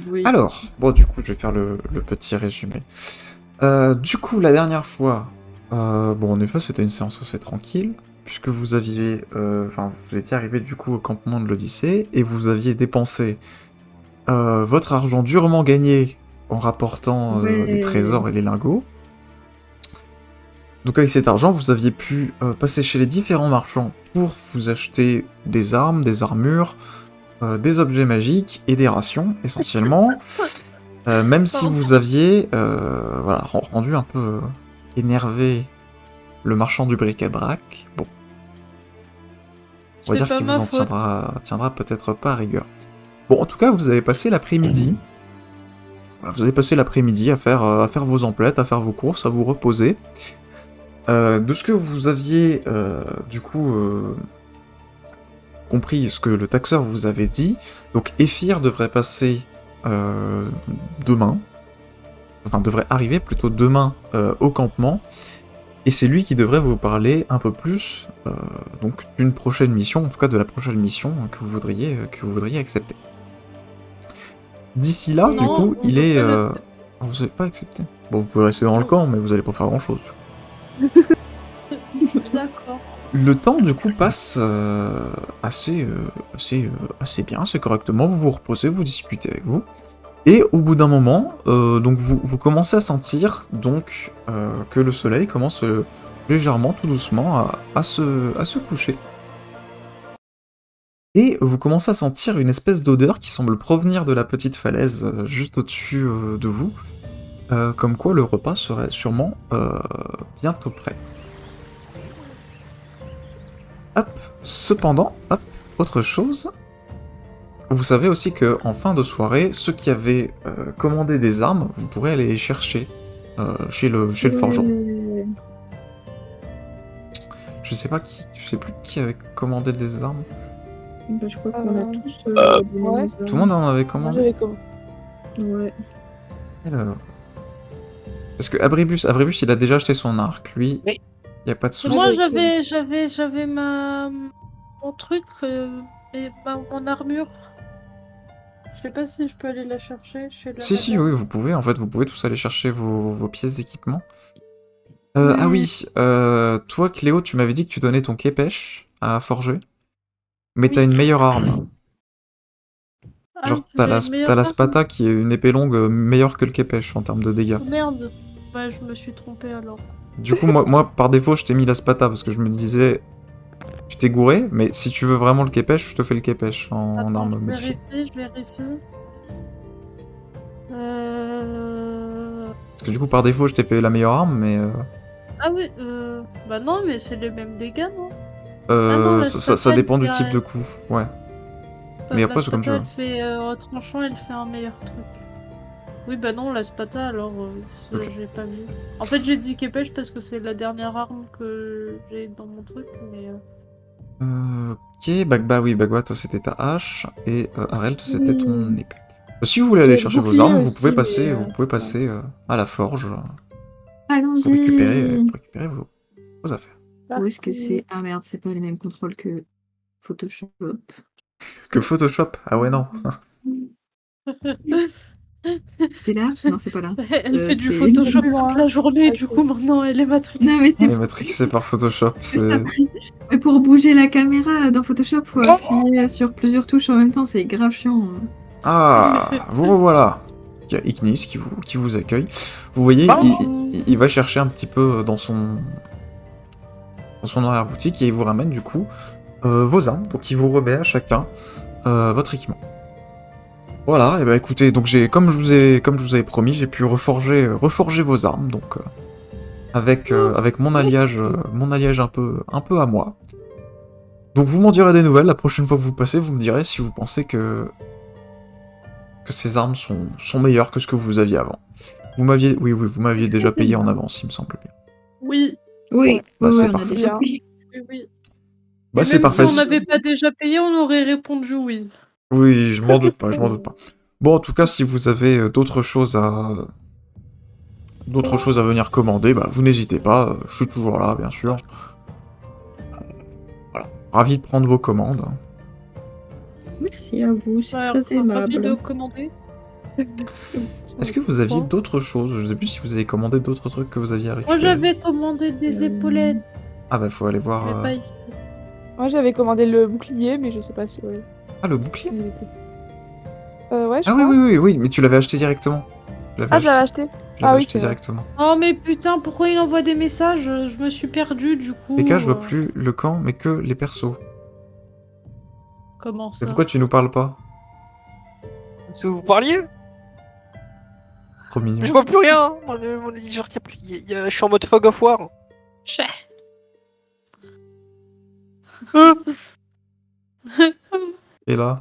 Oui. Alors, bon, du coup, je vais faire le petit résumé. Du coup, la dernière fois, bon, en effet, c'était une séance assez tranquille, puisque vous aviez, enfin, vous étiez arrivé du coup au campement de l'Odyssée, et vous aviez dépensé votre argent durement gagné en rapportant les Ouais. trésors et les lingots. Donc avec cet argent, vous aviez pu passer chez les différents marchands pour vous acheter des armes, des armures, des objets magiques et des rations, essentiellement. Même si Pardon. vous aviez voilà, rendu un peu énervé le marchand du bric-à-brac, bon, on va C'est dire pas qu'il vous ma en faute. tiendra peut-être pas à rigueur. Bon, en tout cas, vous avez passé l'après-midi. Voilà, vous avez passé l'après-midi à faire vos emplettes, à faire vos courses, à vous reposer. De ce que vous aviez, du coup, compris ce que le taxeur vous avait dit, donc Éphir devrait passer demain, enfin devrait arriver plutôt demain au campement, et c'est lui qui devrait vous parler un peu plus donc d'une prochaine mission, en tout cas de la prochaine mission que vous voudriez accepter. D'ici là, du Non, coup, on il peut est... pas l'accepter. Vous n'avez pas accepté. Bon, vous pouvez rester dans le Non. camp, mais vous allez pas faire grand-chose. D'accord. Le temps, du coup, passe assez bien, assez correctement. Vous vous reposez, vous discutez avec vous. Et au bout d'un moment, donc vous commencez à sentir donc que le soleil commence légèrement, tout doucement, à se coucher. Et vous commencez à sentir une espèce d'odeur qui semble provenir de la petite falaise juste au-dessus de vous, comme quoi le repas serait sûrement bientôt prêt. Hop, cependant, hop, autre chose. Vous savez aussi que en fin de soirée, ceux qui avaient commandé des armes, vous pourrez aller les chercher chez le forgeron. Ouais. Je sais plus qui avait commandé des armes. Bah, je crois qu'on a tous donné ouais. nos Tout le monde en avait Moi, commandé. j'avais comme... Ouais. Alors. Parce que Abribus, il a déjà acheté son arc, lui. Oui. Y a pas de souci. Moi, Ok. j'avais mon truc, mon armure. Je sais pas si je peux aller la chercher chez la Si, madame. oui, vous pouvez. En fait, vous pouvez tous aller chercher vos pièces d'équipement. Ouais. Ah oui, toi, Cléo, tu m'avais dit que tu donnais ton képèche à forger. Mais t'as Oui. une meilleure arme. Ah, Genre, j'ai une t'as meilleure la arme. spada qui est une épée longue meilleure que le képèche en termes de dégâts. Oh, merde. Bah, je me suis trompée alors. Du coup, moi, par défaut, je t'ai mis la spada parce que je me disais, tu t'es gouré, mais si tu veux vraiment le képèche, je te fais le képèche en Attends, arme modifiée. je vérifie. Parce que du coup, par défaut, je t'ai fait la meilleure arme, mais Ah oui, bah non, mais c'est les mêmes dégâts, non? Ah non, la ça spada, dépend du elle type fait de coup, ouais. Mais la après, c'est comme tu spada, veux. elle fait tranchant, elle fait un meilleur truc. Oui, bah non, la spada, alors, Ok. j'ai pas vu. En fait, j'ai dit qu'épêche parce que c'est la dernière arme que j'ai dans mon truc, mais... Ok, Bagba, oui, Bagba, toi c'était ta hache, et Harel, toi c'était ton Hmm. épée. Si vous voulez Il y aller a le chercher vos bouclier armes, vous pouvez aussi, passer, mais. à la forge Allons-y. pour récupérer vos affaires. Où est-ce que c'est? Ah merde, c'est pas les mêmes contrôles que Photoshop. Que Photoshop? Ah ouais, non. C'est là? Non, c'est pas là. Elle fait du C'est Photoshop plus toute loin. la journée, du Ok. coup, maintenant, elle est Non, matrixée. mais On est matrixé par Photoshop, c'est ça. c'est... Mais pour bouger la caméra dans Photoshop, faut appuyer sur plusieurs touches en même temps, c'est grave chiant. Ah, vous revoilà. Il y a Ignis qui vous accueille. Vous voyez, il va chercher un petit peu dans son arrière-boutique et il vous ramène du coup vos armes. Donc il vous remet à chacun votre équipement. Voilà, et bah écoutez, donc comme je vous avais promis, j'ai pu reforger vos armes, donc avec mon alliage un peu à moi. Donc vous m'en direz des nouvelles, la prochaine fois que vous passez, vous me direz si vous pensez que ces armes sont meilleures que ce que vous aviez avant. Vous m'aviez déjà C'est payé en bien. avance, il me semble bien. Oui, Oui, Bah, oui, c'est on a parfait. déjà bien. pris. Oui. Bah Et c'est même si parfait. on n'avait pas déjà payé, on aurait répondu oui. Oui, je m'en doute pas, je m'en doute pas. Bon, en tout cas, si vous avez d'autres choses à venir commander, bah vous n'hésitez pas, je suis toujours là, bien sûr. Voilà, ravi de prendre vos commandes. Merci à vous, c'est Ouais, très ravi de aimable. commander. Est-ce que vous aviez d'autres choses? Je sais plus si vous avez commandé d'autres trucs que vous aviez à Moi récupérer. j'avais commandé des épaulettes, Ah bah faut aller voir... mais pas ici. Moi j'avais commandé le bouclier, mais je sais pas si. Ouais. Ah, le bouclier? il était- Ouais, je Ah oui, crois. oui, oui, oui, mais tu l'avais acheté directement. Tu l'avais Ah, je l'avais acheté. Tu l'avais Ah oui, acheté c'est vrai. directement. Oh mais putain, pourquoi il envoie des messages? Je me suis perdue du coup. Les cas, je vois plus le camp, mais que les persos. Comment Mais ça? pourquoi tu nous parles pas? Si vous parliez, Trop mignon. je vois plus rien. Genre, y a plus, je suis en mode fog of war. Chais. Et là?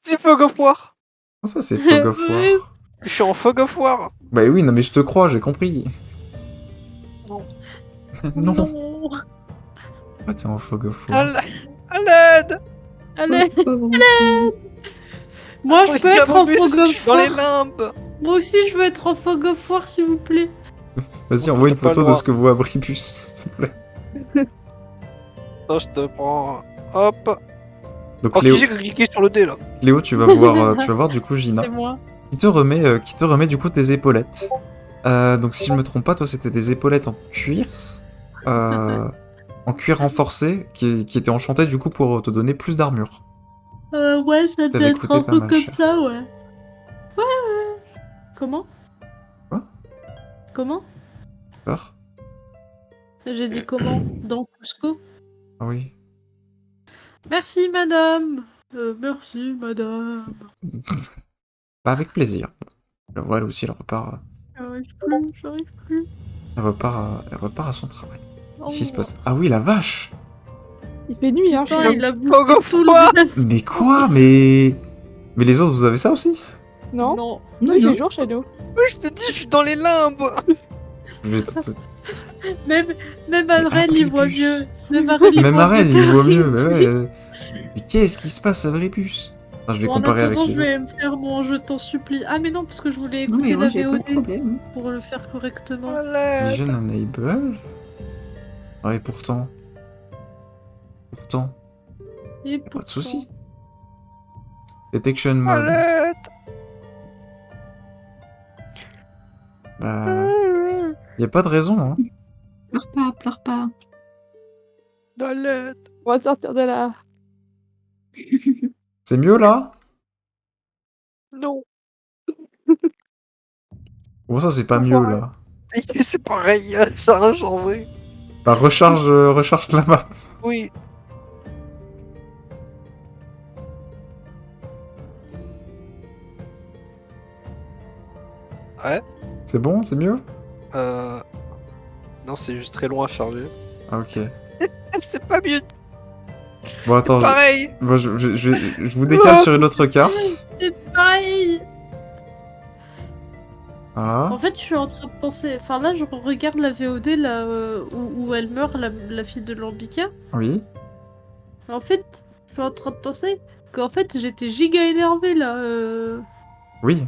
C'est fog of war. Oh, ça c'est Fog of War. Je suis en fog of war. Bah oui, non mais je te crois, j'ai compris. Non. Non. Non. Pourquoi t'es en Fog of À War? l'aide. Allez, Pauvre moi je peux Regarde, être en en plus, fog je of suis dans les war. limbes. Moi aussi je veux être en fog of war s'il vous plaît. Vas-y, On envoie une n'a pas le photo de droit. ce que voit Bribus, s'il te plaît. Non, je te prends. Hop. Donc Oh, Cléo, qui c'est qui a cliqué sur le dé là? Cléo, tu vas voir du coup Gina. C'est moi. Qui te remet du coup tes épaulettes. Donc si je me trompe pas, toi c'était des épaulettes en cuir. En cuir renforcé, qui étaient enchantées du coup pour te donner plus d'armure. Ouais, ça devait être un peu comme ça, ouais. Ouais. Comment? Quoi? Comment? Peur? J'ai dit comment? Dans Cusco? Ah oui. Merci madame. Merci madame. Bah avec plaisir. Voilà aussi, J'arrive plus. elle repart à son travail. Oh. Qu'est-ce qui se passe? Ah oui, la vache! Il fait nuit, hein. Je Putain, suis... il a Fog bouffé of tout War. le reste. Mais quoi? Mais les autres, vous avez ça aussi? Non, Non. non, il est jour chez nous. Oui, je te dis, je suis dans les limbes. Même Arel, il voit Bribus. mieux. Même Arel, il Même voit Arel, mieux il vaut mieux. qu'Arel. Mais ouais, mais qu'est-ce qui se passe à Bribus? Je vais En comparer avec attendant, les je vais autres. me faire mon je t'en supplie. Ah, mais non, parce que je voulais Non, mais écouter moi la j'ai pas de VOD problème. pour le faire correctement. À l'aide. Vision Enable? Ouais, pourtant. Et Pas de pourtant- soucis. Detection À mode. l'aide. Bah. Y a pas de raison, hein. Pleure pas. À l'aide. On va sortir de là. C'est mieux là? Non. Bon, ça c'est pas mieux Enfoiré. là. C'est pareil, ça a rien changé. Bah, recharge la map. Oui. Ouais. C'est bon, c'est mieux? Non, c'est juste très long à charger. Ah, ok. C'est pas mieux. Bon, attends, Pareil. je vous décale sur une autre carte. C'est pareil. Voilà. En fait, je suis en train de penser. Enfin, là, je regarde la VOD là, où elle meurt, la fille de Lambika. Oui. En fait, je suis en train de penser qu'en fait, j'étais giga énervée là. Oui.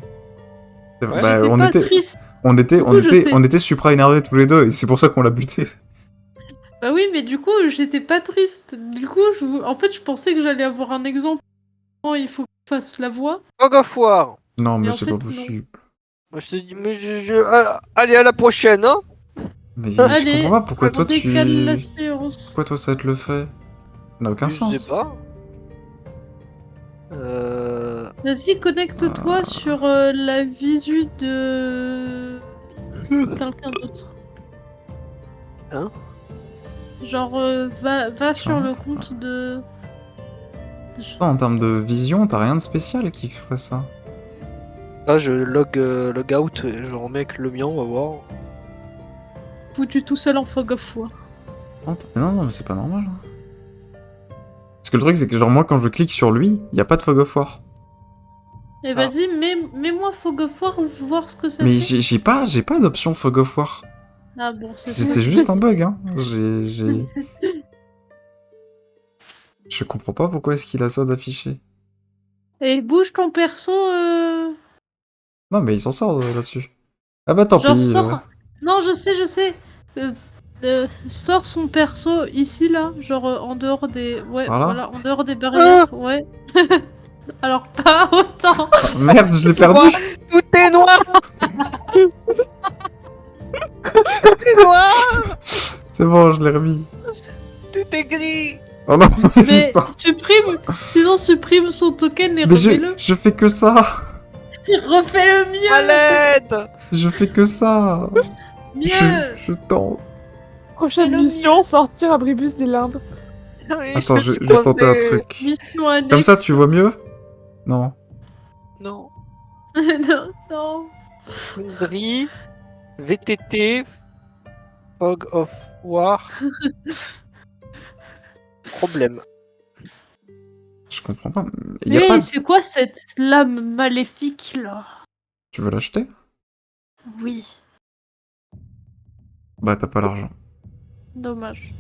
C'est- Ouais. bah, J'étais on pas était, triste. on était, Du on coup, je était, sais. on était supra énervés tous les deux, et c'est pour ça qu'on l'a buté. Bah oui, mais du coup, j'étais pas triste. Du coup, en fait, je pensais que j'allais avoir un exemple. Il faut que je fasse la voix. Fog of War. Non, mais en c'est fait, pas non. possible. Moi, je te dis, mais allez, à la prochaine, hein. Mais je Allez, comprends pas pourquoi on toi décale la tu. séance. Pourquoi toi ça te le fait? Ça n'a aucun Je sens. sais pas. Vas-y, connecte-toi sur la visu de quelqu'un d'autre. Hein? Genre, va sur Hein? le compte de... Toi, en termes de vision, t'as rien de spécial qui ferait ça. Là, je log out et je remets avec le mien, on va voir. Foutu tout seul en fog of war. Non, mais c'est pas normal. Hein. Parce que le truc, c'est que genre moi, quand je clique sur lui, y a pas de Fog of War. Et vas-y, mets-moi fog of war, voir ce que ça Mais fait. j'ai pas d'option Fog of War. Ah bon, C'est juste un bug, hein. Je comprends pas pourquoi est-ce qu'il a ça d'affiché. Et bouge ton perso, Non, mais il s'en sort là-dessus. Ah bah tant genre pis. sors... Non, je sais. Sors son perso ici, là. Genre en dehors des... Ouais, Voilà. voilà, en dehors des barrières, ouais. Alors pas autant. Merde, je l'ai Tu vois, perdu. tout est noir. Tout est noir. C'est bon, je l'ai remis. Tout est gris. Oh non, Mais putain. supprime, sinon supprime son token et Mais remets-le. je fais que ça. Refais-le mieux. À l'aide. Je fais que ça. Mieux. Je tente. Prochaine Hello, mission, sortir Abribus des limbes. Oui, Attends, je suis vais tenter un coincé. truc. Mission annexe. Comme ça, tu vois mieux? Non. Non. non, non. Gris. VTT. Fog of War. Problème. Je comprends pas. Y a Mais pas... c'est quoi cette lame maléfique là? Tu veux l'acheter? Oui, Bah, t'as pas l'argent. dommage.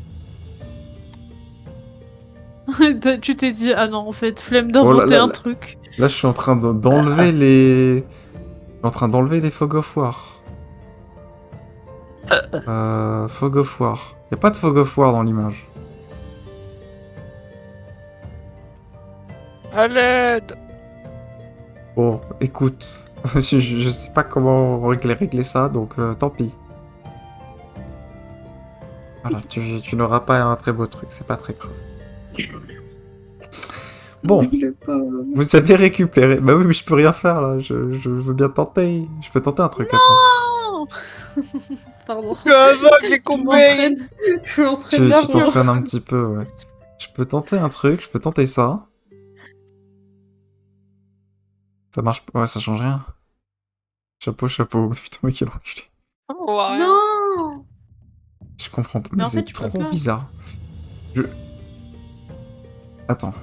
Tu t'es dit, ah non, en fait, flemme Oh là d'inventer là un là. truc. Là, je suis en train d'enlever les... Je suis en train d'enlever les Fog of War. Fog of War. Y a pas de Fog of War dans l'image. À l'aide. Bon, écoute. je sais pas comment régler ça, donc tant pis. Voilà, tu n'auras pas un très beau truc, c'est pas très grave. Bon, Le pauvre. vous avez récupéré... Bah oui, mais je peux rien faire, là. Je veux bien tenter. Je peux tenter un truc, attends. Oh Pardon. Je suis aveugle et Je coupé. m'entraîne. Je m'entraîne Tu l'armure. t'entraînes un petit peu, ouais. Je peux tenter un truc, je peux tenter ça. Ça marche pas, ouais, ça change rien. Chapeau, chapeau. Putain, mais quel enculé. On voit rien. Non. Je comprends pas, Mais mais en fait, c'est tu peux trop pas. bizarre. Attends.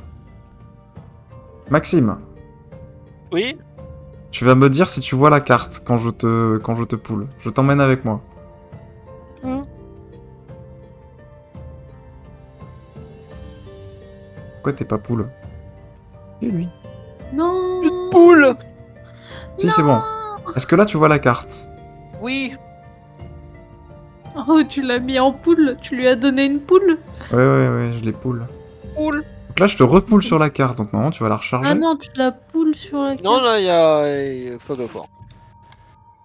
Maxime, Oui. tu vas me dire si tu vois la carte quand je te poule. Je t'emmène avec moi. Hein. Pourquoi t'es pas poule? Et lui. Non. Poule. Si, c'est bon. Est-ce que là tu vois la carte? Oui. Oh, tu l'as mis en poule. Tu lui as donné une poule. Ouais, je les poule. Poule. Donc là, je te repoule sur la carte, donc normalement tu vas la recharger. Ah non, tu la poules sur la carte. Non, là, il y a Fog of War.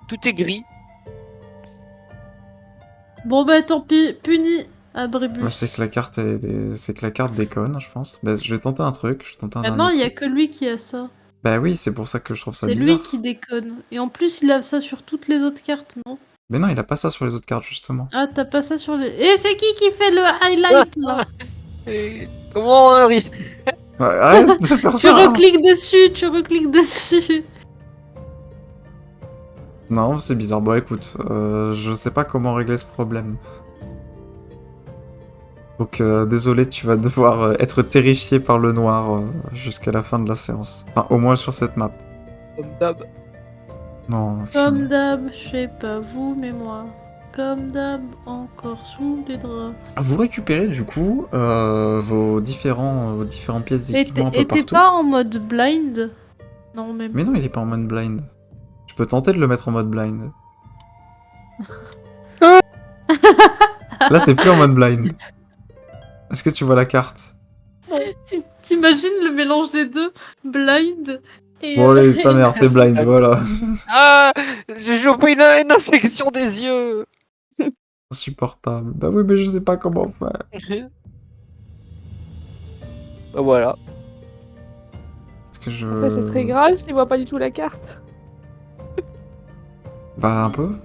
Tout est gris. Bon bah tant pis, puni Abribus. Bah, c'est que la carte, c'est que la carte déconne, je pense. Bah, je vais tenter un truc. Je vais tenter un Maintenant, dernier il y a truc. que lui qui a ça. Bah oui, c'est pour ça que je trouve ça C'est bizarre. lui qui déconne. Et en plus, il a ça sur toutes les autres cartes, non? Mais non, il a pas ça sur les autres cartes, justement. Ah, t'as pas ça sur les... Et c'est qui fait le highlight, là? Et comment on risque? Ouais, arrête de faire Tu ça. recliques dessus, tu recliques dessus. Non, c'est bizarre. Bon, écoute, je sais pas comment régler ce problème. Donc, désolé, tu vas devoir être terrifié par le noir jusqu'à la fin de la séance. Enfin, au moins sur cette map. Comme d'hab. Non, Maxime. Comme d'hab, je sais pas vous, mais moi. Comme d'hab, encore sous les draps. Vous récupérez du coup vos différentes pièces d'équipement un peu Et t'es partout. pas en mode blind? Non, même. Mais non, il est pas en mode blind. Je peux tenter de le mettre en mode blind. Là, t'es plus en mode blind. Est-ce que tu vois la carte? T'imagines le mélange des deux? Blind et... Bon, allez, ta mère, t'es blind, voilà. Ah, j'ai chopé une infection des yeux. Insupportable. Bah oui, mais je sais pas comment faire. Bah voilà. Est-ce que je... Après, c'est très grave s'il voit pas du tout la carte. Bah, un peu.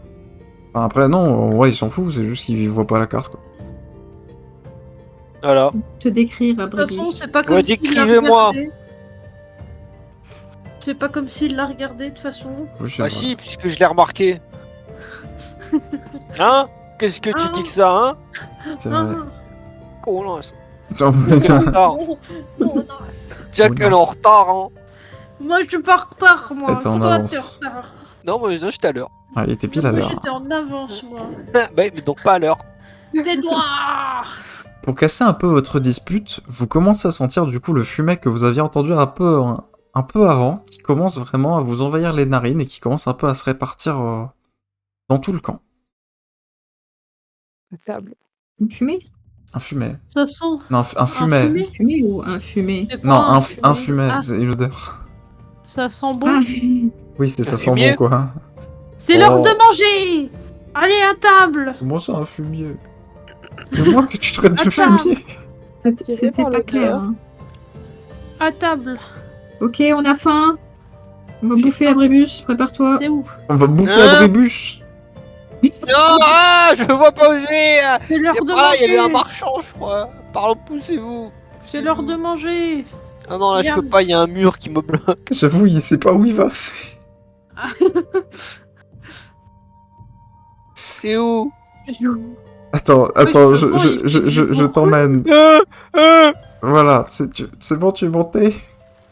Enfin, après, non, en vrai, il s'en fout, c'est juste qu'il voit pas la carte, quoi. Voilà. Te décrire, De toute Abribus. façon, c'est pas comme Ouais, s'il l'a décrivez-moi. regardé. C'est pas comme s'il l'a regardé, de toute façon. Oui, c'est Bah vrai. si, puisque je l'ai remarqué. Hein? Qu'est-ce que tu Ah. dis que ça, hein? C'est vrai. Con, là, c'est- Oh, putain. retard. Oh, non. Jack, elle est en retard, hein? Moi, je suis pas en retard, moi. T'es en Toi, avance. t'es en retard. Non, moi, j'étais à l'heure. Ah, il était pile à Moi, l'heure. j'étais en avance, moi. Bah, mais donc pas à l'heure. Tais-toi. Pour casser un peu votre dispute, vous commencez à sentir du coup le fumet que vous aviez entendu un peu avant, qui commence vraiment à vous envahir les narines et qui commence un peu à se répartir dans tout le camp. La table. Une fumée? Un fumet. Ça sent. Non, un fumet. fumet Fumé ou infumé? C'est quoi, Non, un fumet fumet, Ah, c'est une odeur. ça sent bon. Ah, Oui, c'est ça Un sent bon, fumier quoi. C'est l'heure Oh. de manger. Allez à table. Comment ça, un fumier? C'est moi que tu traites de Attends. fumier. c'était par pas le clair. cœur. Hein. À table. Ok, on a faim. On va J'ai bouffer faim. Abribus, prépare-toi. C'est où? On va bouffer Hein Abribus. Non, je vois pas où j'ai. C'est l'heure de Il y avait un manger. marchand, je crois. Pardon, poussez-vous. C'est l'heure de manger. Ah non, là, je peux Merde. pas, il y a un mur qui me bloque. J'avoue, il sait pas où il va. C'est où? Attends, je je, vois, je, il je, fait je, du je bruit. t'emmène. euh, Voilà, c'est bon, tu es monté?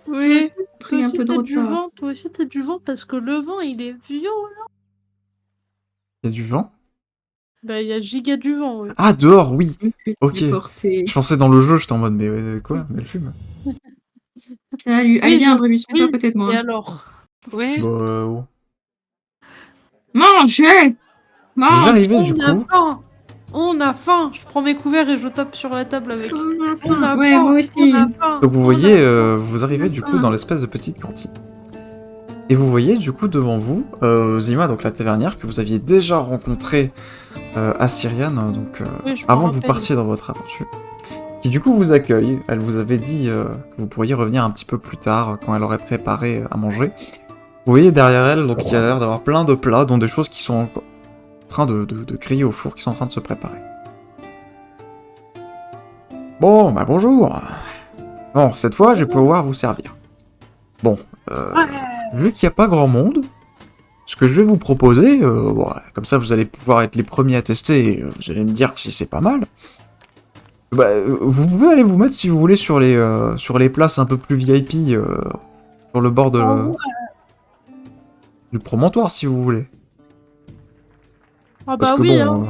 Oui. Toi Pris un aussi peu de t'as du retard. vent. Toi aussi t'as du vent parce que le vent il est violent. Il y a du vent? Bah il y a giga du vent. Ouais. Ah, dehors, oui. Puis Ok. téléporter. Je pensais dans le jeu, j'étais en mode, mais quoi? Mais elle fume. Salut, allez Oui, bien je- Abribus, mets-toi à Oui. côté de Et moi. alors? Oui. Bah, oh. Mangez. Vous Mange. arrivez du On a coup. faim. On a faim. Je prends mes couverts et je tape sur la table avec. On a On a faim. Ouais, faim. moi aussi. On a faim. Donc vous On voyez, a faim. vous arrivez du coup dans l'espèce de petite cantine. Et vous voyez du coup devant vous Zima, donc la tavernière que vous aviez déjà rencontrée à Syriane, donc Oui, je m'en avant que vous rappelle. partiez dans votre aventure, qui du coup vous accueille. Elle vous avait dit que vous pourriez revenir un petit peu plus tard quand elle aurait préparé à manger. Vous voyez derrière elle, donc il y a l'air d'avoir plein de plats, dont des choses qui sont en train de griller au four, qui sont en train de se préparer. Bon, bah bonjour. Bon, cette fois, je vais pouvoir vous servir. Bon, vu qu'il n'y a pas grand monde, ce que je vais vous proposer, bon, comme ça vous allez pouvoir être les premiers à tester et vous allez me dire si c'est pas mal. Bah, vous pouvez aller vous mettre si vous voulez sur les places un peu plus VIP, sur le bord de, du promontoire si vous voulez. Ah Parce bah que oui. bon,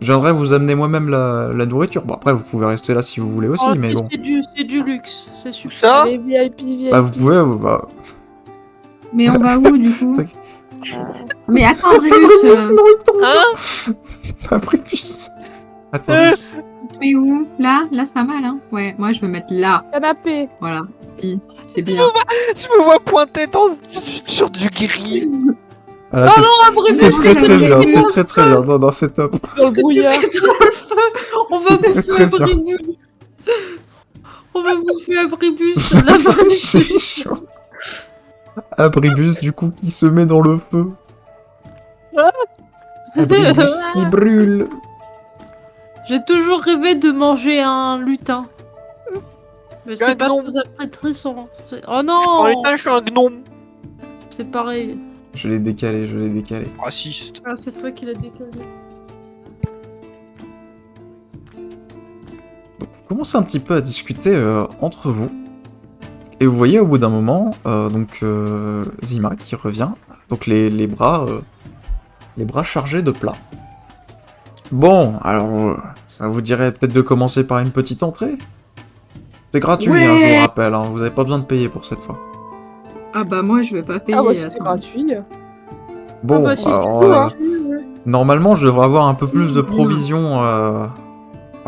je viendrai vous amener moi-même la nourriture. Bon, après vous pouvez rester là si vous voulez aussi, Oh, mais bon. c'est du luxe. C'est super. Ça? Les VIP, VIP. Bah, vous pouvez, bah... Mais on va où du coup? Tac. Mais attends Abribus, Hein? Abribus. Attends. tu es où? Là? Là c'est pas mal hein? Ouais, moi je veux mettre là. Canapé. Voilà. Si, c'est bien. Je me vois pointer sur du gris. Voilà, c'est très très bien, c'est très très bien. Non, non, c'est top. Dans le brouillard. On va C'est bouffer très bien. Abribus. On va bouffer Abribus. La J'ai chaud. Abribus, du coup, qui se met dans le feu. Abribus qui brûle. J'ai toujours rêvé de manger un lutin. Mais Un c'est pas gnome. très appétissant. Oh En non! l'état, je suis un gnome. C'est pareil. Je l'ai décalé, je l'ai décalé. Raciste. Ah, cette fois qu'il a décalé. Donc vous commencez un petit peu à discuter entre vous. Et vous voyez au bout d'un moment, Zima qui revient, donc les bras chargés de plats. Bon, alors, ça vous dirait peut-être de commencer par une petite entrée? C'est gratuit, Ouais. hein, je vous rappelle, hein, vous n'avez pas besoin de payer pour cette fois. Ah bah moi je vais pas payer. Ah bah si c'est attends. gratuit. Bon, Ah bah si, alors, c'est cool, hein. normalement je devrais avoir un peu plus de provisions à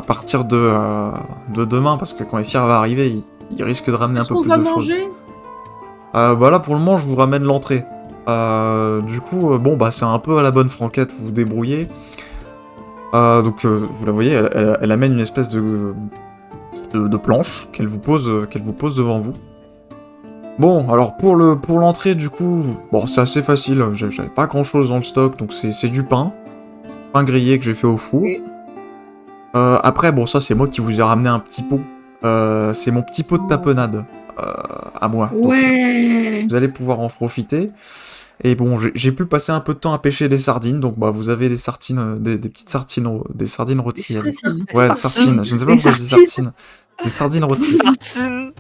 partir de demain, parce que quand Effir va arriver, il risque de ramener un Est-ce peu qu'on plus va de choses. manger? Bah là pour le moment je vous ramène l'entrée. Du coup, bon bah c'est un peu à la bonne franquette, vous vous débrouillez. Vous la voyez, elle amène une espèce de planche qu'elle vous pose devant vous. Bon, alors pour l'entrée du coup, bon c'est assez facile, j'avais pas grand chose dans le stock, donc c'est du pain grillé que j'ai fait au four. Après bon ça c'est moi qui vous ai ramené un petit pot, c'est mon petit pot de tapenade à moi. Donc, Ouais. vous allez pouvoir en profiter. Et bon, j'ai pu passer un peu de temps à pêcher des sardines, donc bah vous avez des sardines, des petites sardines, des sardines rôties. Des sardines. Ouais, des Sardines. sardines, je ne sais pas Des pourquoi je dis sardines. sardines. Des sardines rôties. Sartine.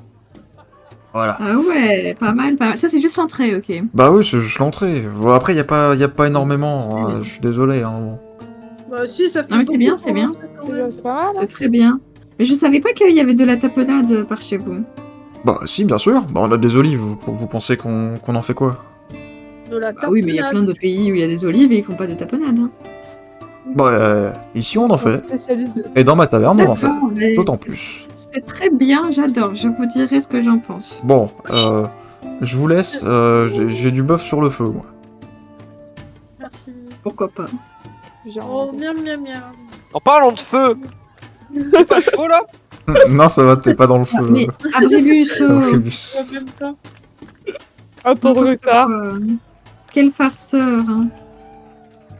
Voilà. Ah ouais, pas mal, pas mal. Ça c'est juste l'entrée, ok. Bah oui, c'est juste l'entrée. Bon, après, y a pas énormément, je suis désolé. Hein, bon. Bah si, ça fait Non, mais c'est beaucoup bien, pour c'est bien. l'instant, quand même. C'est pas mal. hein. C'est très bien. Mais je savais pas qu'il y avait de la tapenade par chez vous. Bah si, bien sûr. Bah on a des olives, vous pensez qu'on en fait quoi? De la Ah oui, mais il y a plein de pays où il y a des olives et ils font pas de tapenade. Hein. Bah, ici on en fait. Spécialisé. Et dans ma taverne, on en fait. D'accord, mais D'autant plus. c'est très bien, j'adore. Je vous dirai ce que j'en pense. Bon, je vous laisse. J'ai du bœuf sur le feu, moi. Merci. Pourquoi pas. J'ai Oh, envie. miam miam miam. En parlant de feu, c'est pas chaud là? Non, ça va, t'es pas dans le feu. Mais Abribus, Abribus. Même pas. Un ton retard. Quel farceur. Hein.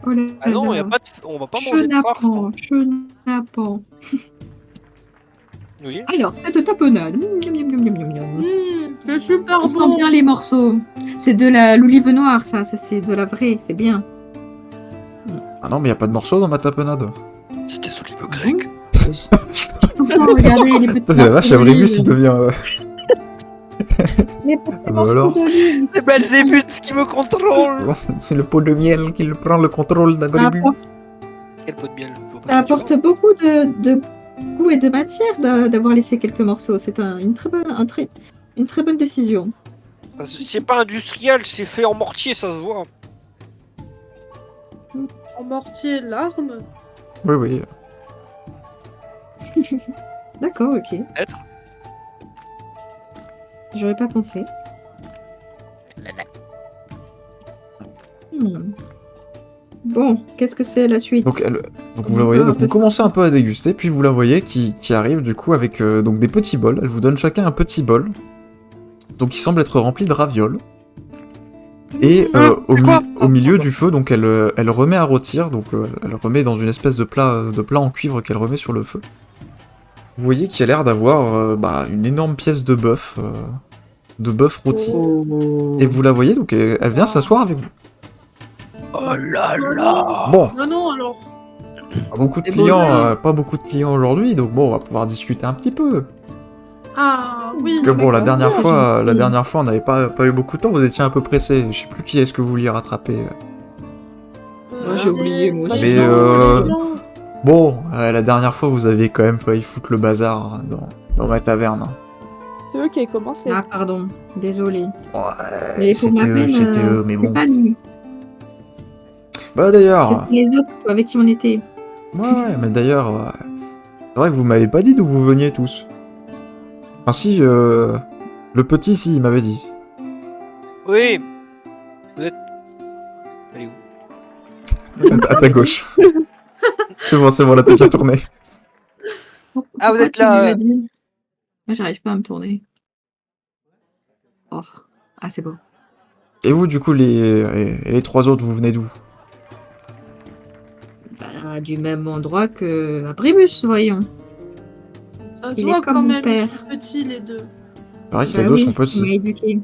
Oh là Ah non, là. y a pas de... on va pas manger de farce. Chenapan, chenapan. Oui. Alors, cette tapenade. Miam, miam, miam, miam, miam. C'est super On sent bon. bien les morceaux. C'est de l'olive noire, ça c'est de la vraie, c'est bien. Ah non, mais y a pas de morceaux dans ma tapenade. C'est des olives grecques. Regardez les petits Ça, c'est la morceaux vache, Abribus, il d'olive. devient. Les petits bah morceaux alors. d'olive. C'est Belzébuth qui me contrôle. C'est le pot de miel qui prend le contrôle Ça d'Abribus. apporte, Quel pot de miel, je vois pas ça ce que tu apporte beaucoup de goût et de matière d'avoir laissé quelques morceaux. C'est une très bonne décision. vois. C'est pas industriel, c'est fait en mortier, ça se voit. En mortier, l'arme. Oui, oui. D'accord, ok. Peut-être. J'aurais pas pensé. Bon, qu'est-ce que c'est la suite? Donc vous la voyez, donc vous commencez un peu à déguster, puis vous la voyez qui arrive du coup avec donc des petits bols. Elle vous donne chacun un petit bol. Donc il semble être rempli de ravioles. Et au milieu du feu, donc elle remet à rôtir, donc elle remet dans une espèce de plat en cuivre qu'elle remet sur le feu. Vous voyez qu'il y a l'air d'avoir une énorme pièce de bœuf rôti. Et vous la voyez, donc elle vient s'asseoir avec vous. Oh là là. Bon, Non, non, alors. pas beaucoup de C'est beau, clients, ça. pas beaucoup de clients aujourd'hui, donc bon, on va pouvoir discuter un petit peu. Ah, oui. Parce que bon, la dernière fois, gentil. on n'avait pas eu beaucoup de temps, vous étiez un peu pressé. Je sais plus qui est-ce que vous vouliez rattraper. Moi, j'ai oublié, moi aussi. Mais, Bon, la dernière fois, vous aviez quand même failli foutre le bazar hein, dans ma taverne. hein. C'est eux qui avaient commencé. Ah, pardon, désolé. Ouais, Mais pour ma peine, c'était eux, mais c'est bon. pas nous. Bah d'ailleurs, C'était les autres avec qui on était. ouais, mais d'ailleurs, c'est vrai que vous m'avez pas dit d'où vous veniez tous. Enfin si, le petit, si, il m'avait dit. Oui. Vous êtes... Elle est où? À ta gauche. c'est bon, là t'es bien tourné. Ah, vous Pourquoi êtes tu là, lui as dit Moi, j'arrive pas à me tourner. Oh. Ah, c'est bon. Et vous, du coup, les trois autres, vous venez d'où? Bah, du même endroit que Abribus, voyons. Ça se Il est voit comme quand mon même, père. ils sont petits les deux. C'est vrai que Bah les deux oui, sont il m'a petits. éduqué.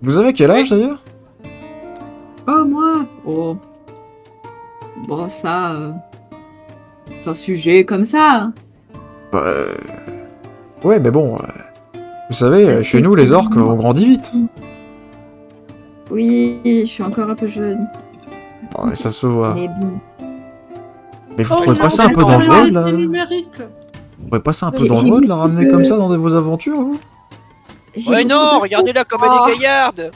Vous avez quel âge d'ailleurs? Oh, moi Oh. Bon, ça... c'est un sujet comme ça. Bah, ouais, mais bon, vous savez, Est-ce chez que nous, les c'est orques, vraiment- on grandit vite. Oui, je suis encore un peu jeune. Ouais, ça se voit. Mais bon. Mais vous Oh, trouvez il pas a ça un peu encore dangereux, été là? Vous numérique. trouvez pas ça un peu J'ai dangereux de la beaucoup ramener de- comme ça dans vos aventures, vous? J'ai Ouais, beaucoup non, de- regardez-la comme elle Ah. est gaillarde.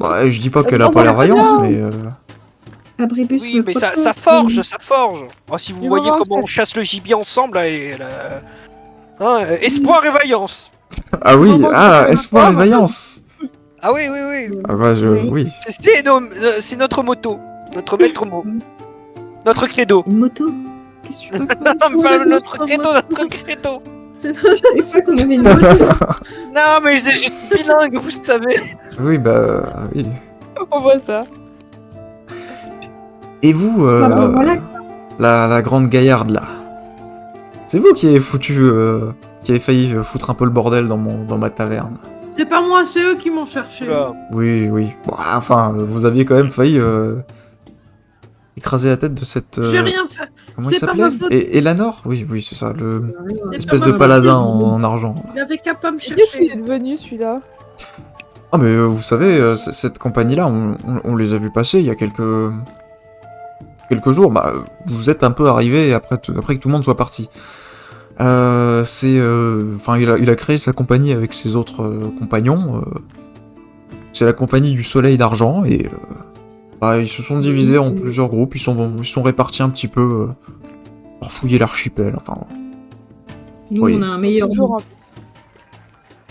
Ouais, je dis pas Elle qu'elle a s'en pas l'air va très vaillante, bien. mais... Abribus Oui, me mais ça propose forge, une- ça forge. Oh, si vous Il voyez va voir, comment on ça. chasse le gibier ensemble, là, espoir et vaillance. Ah oui, Vraiment, ah, c'est espoir et pas vaillance. Ah oui, oui, oui. Ah bah, Oui. oui. C'est notre motto, notre maître mot, notre credo. Une moto Qu'est-ce que tu veux Non, pas Ouais, notre notre credo, motto. notre credo. C'est Je sais pas qu'on avait une moto. Non, mais je suis bilingue, vous savez. Oui, bah, oui. On voit ça. Et vous, Ah bah, voilà. la grande gaillarde, là? C'est vous qui avez qui avez failli foutre un peu le bordel dans ma taverne. C'est pas moi, c'est eux qui m'ont cherché. Oula. Oui, oui. Bon, enfin, vous aviez quand même failli écraser la tête de cette... J'ai rien fait. Comment il c'est pas s'appelait? ma faute. Et Elanor? Oui, oui, c'est ça, C'est l'espèce pas de ma paladin faute. en argent. Il avait qu'à pas me Et qu'est-ce qu'il chercher. est devenu celui-là? Ah, mais vous savez, cette compagnie-là, on les a vus passer il y a quelques jours. Bah, vous êtes un peu arrivés après que tout le monde soit parti. Enfin, il a créé sa compagnie avec ses autres compagnons. C'est la compagnie du Soleil d'Argent, et Bah, ils se sont divisés en plusieurs groupes, ils sont répartis un petit peu pour fouiller l'archipel, enfin. Nous, Oui. on a un meilleur Toujours nom. un-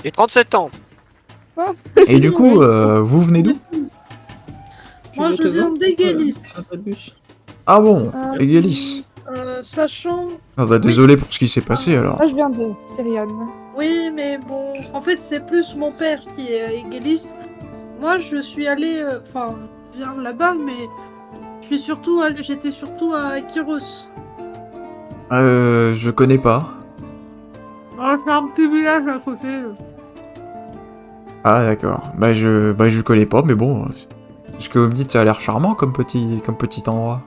J'ai 37 ans. Et du coup, vous venez d'où? Tu Moi, veux je te viens vendre d'Egelis. Un peu de bûche. Ah bon, Ah, Egelis. Sachant... Ah bah désolé pour ce qui s'est passé alors. Moi, je viens de Syriane. Oui, mais bon, en fait, c'est plus mon père qui est à Egelis. Moi, je suis allé... Enfin, je viens de là-bas, mais... J'étais surtout à Kyros. Je connais pas. Ah, c'est un petit village à côté. Ah d'accord. Bah je connais pas, mais bon. Ce que vous me dites, ça a l'air charmant comme petit endroit.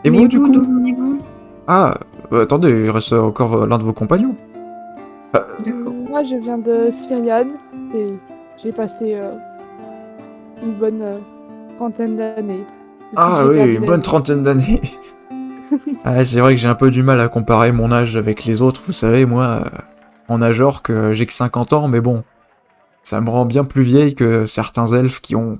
Et Mais vous du d'où coup? venez-vous? Ah, attendez, il reste encore l'un de vos compagnons. D'accord. Moi, je viens de Syriane et j'ai passé une bonne trentaine d'années. depuis Ah que j'ai oui, perdu une la bonne vue. trentaine d'années. Ah, c'est vrai que j'ai un peu du mal à comparer mon âge avec les autres. Vous savez, moi, en âge orc, j'ai que 50 ans, mais bon, ça me rend bien plus vieille que certains elfes qui ont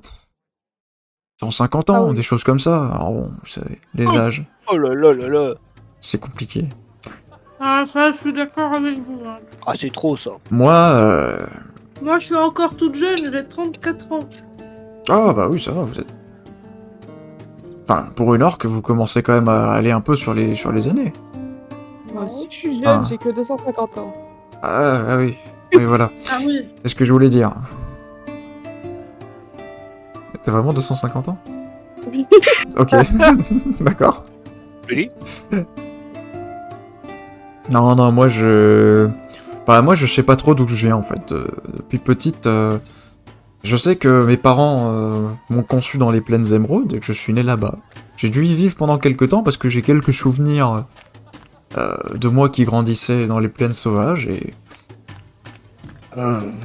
150 ans, Ah oui. des choses comme ça. Alors bon, vous savez, les âges, Oh là là là là. c'est compliqué. Ah, ça, je suis d'accord avec vous. Hein. Ah, c'est trop ça. Moi, Moi, je suis encore toute jeune, j'ai 34 ans. ah bah oui, ça va, vous êtes... Enfin, pour une orque, vous commencez quand même à aller un peu sur les années. Moi aussi, je suis jeune, Ah. j'ai que 250 ans. Ah oui, oui voilà, Ah oui. c'est ce que je voulais dire. T'as vraiment 250 ans? Oui. Ok, d'accord. Joli. Non, non, moi je... Bah moi je sais pas trop d'où je viens en fait. Depuis petite, je sais que mes parents m'ont conçu dans les plaines émeraudes et que je suis né là-bas. J'ai dû y vivre pendant quelques temps parce que j'ai quelques souvenirs de moi qui grandissais dans les plaines sauvages et...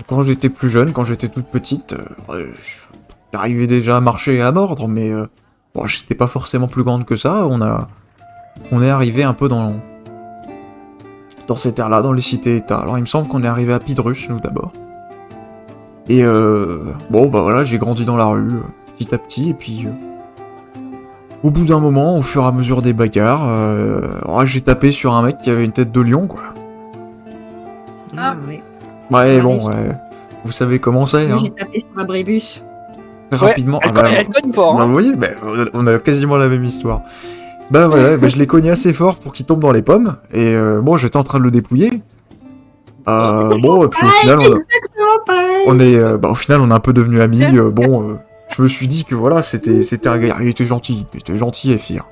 quand j'étais plus jeune, quand j'étais toute petite, j'arrivais déjà à marcher et à mordre, mais bon, j'étais pas forcément plus grande que ça. On est arrivé un peu dans cette ère-là, dans les cités-états. Alors il me semble qu'on est arrivé à Pidrus, nous d'abord. Et bon bah voilà, j'ai grandi dans la rue, petit à petit, et puis au bout d'un moment, au fur et à mesure des bagarres, j'ai tapé sur un mec qui avait une tête de lion, quoi. Ah. Ouais. Ouais, Ça bon, arrive. ouais. Vous savez comment c'est, Moi, hein. j'ai tapé sur un brébus. Très rapidement. Elle, Ah bah, elle cogne fort. bah, Hein. vous voyez, bah, on a quasiment la même histoire. Bah voilà, bah, je l'ai cogné assez fort pour qu'il tombe dans les pommes, et bon, j'étais en train de le dépouiller. Bon, et puis au final, Exactement pareil. on est, au final, on est un peu devenus amis. Bon, je me suis dit que voilà, c'était un gars, il était gentil et fier.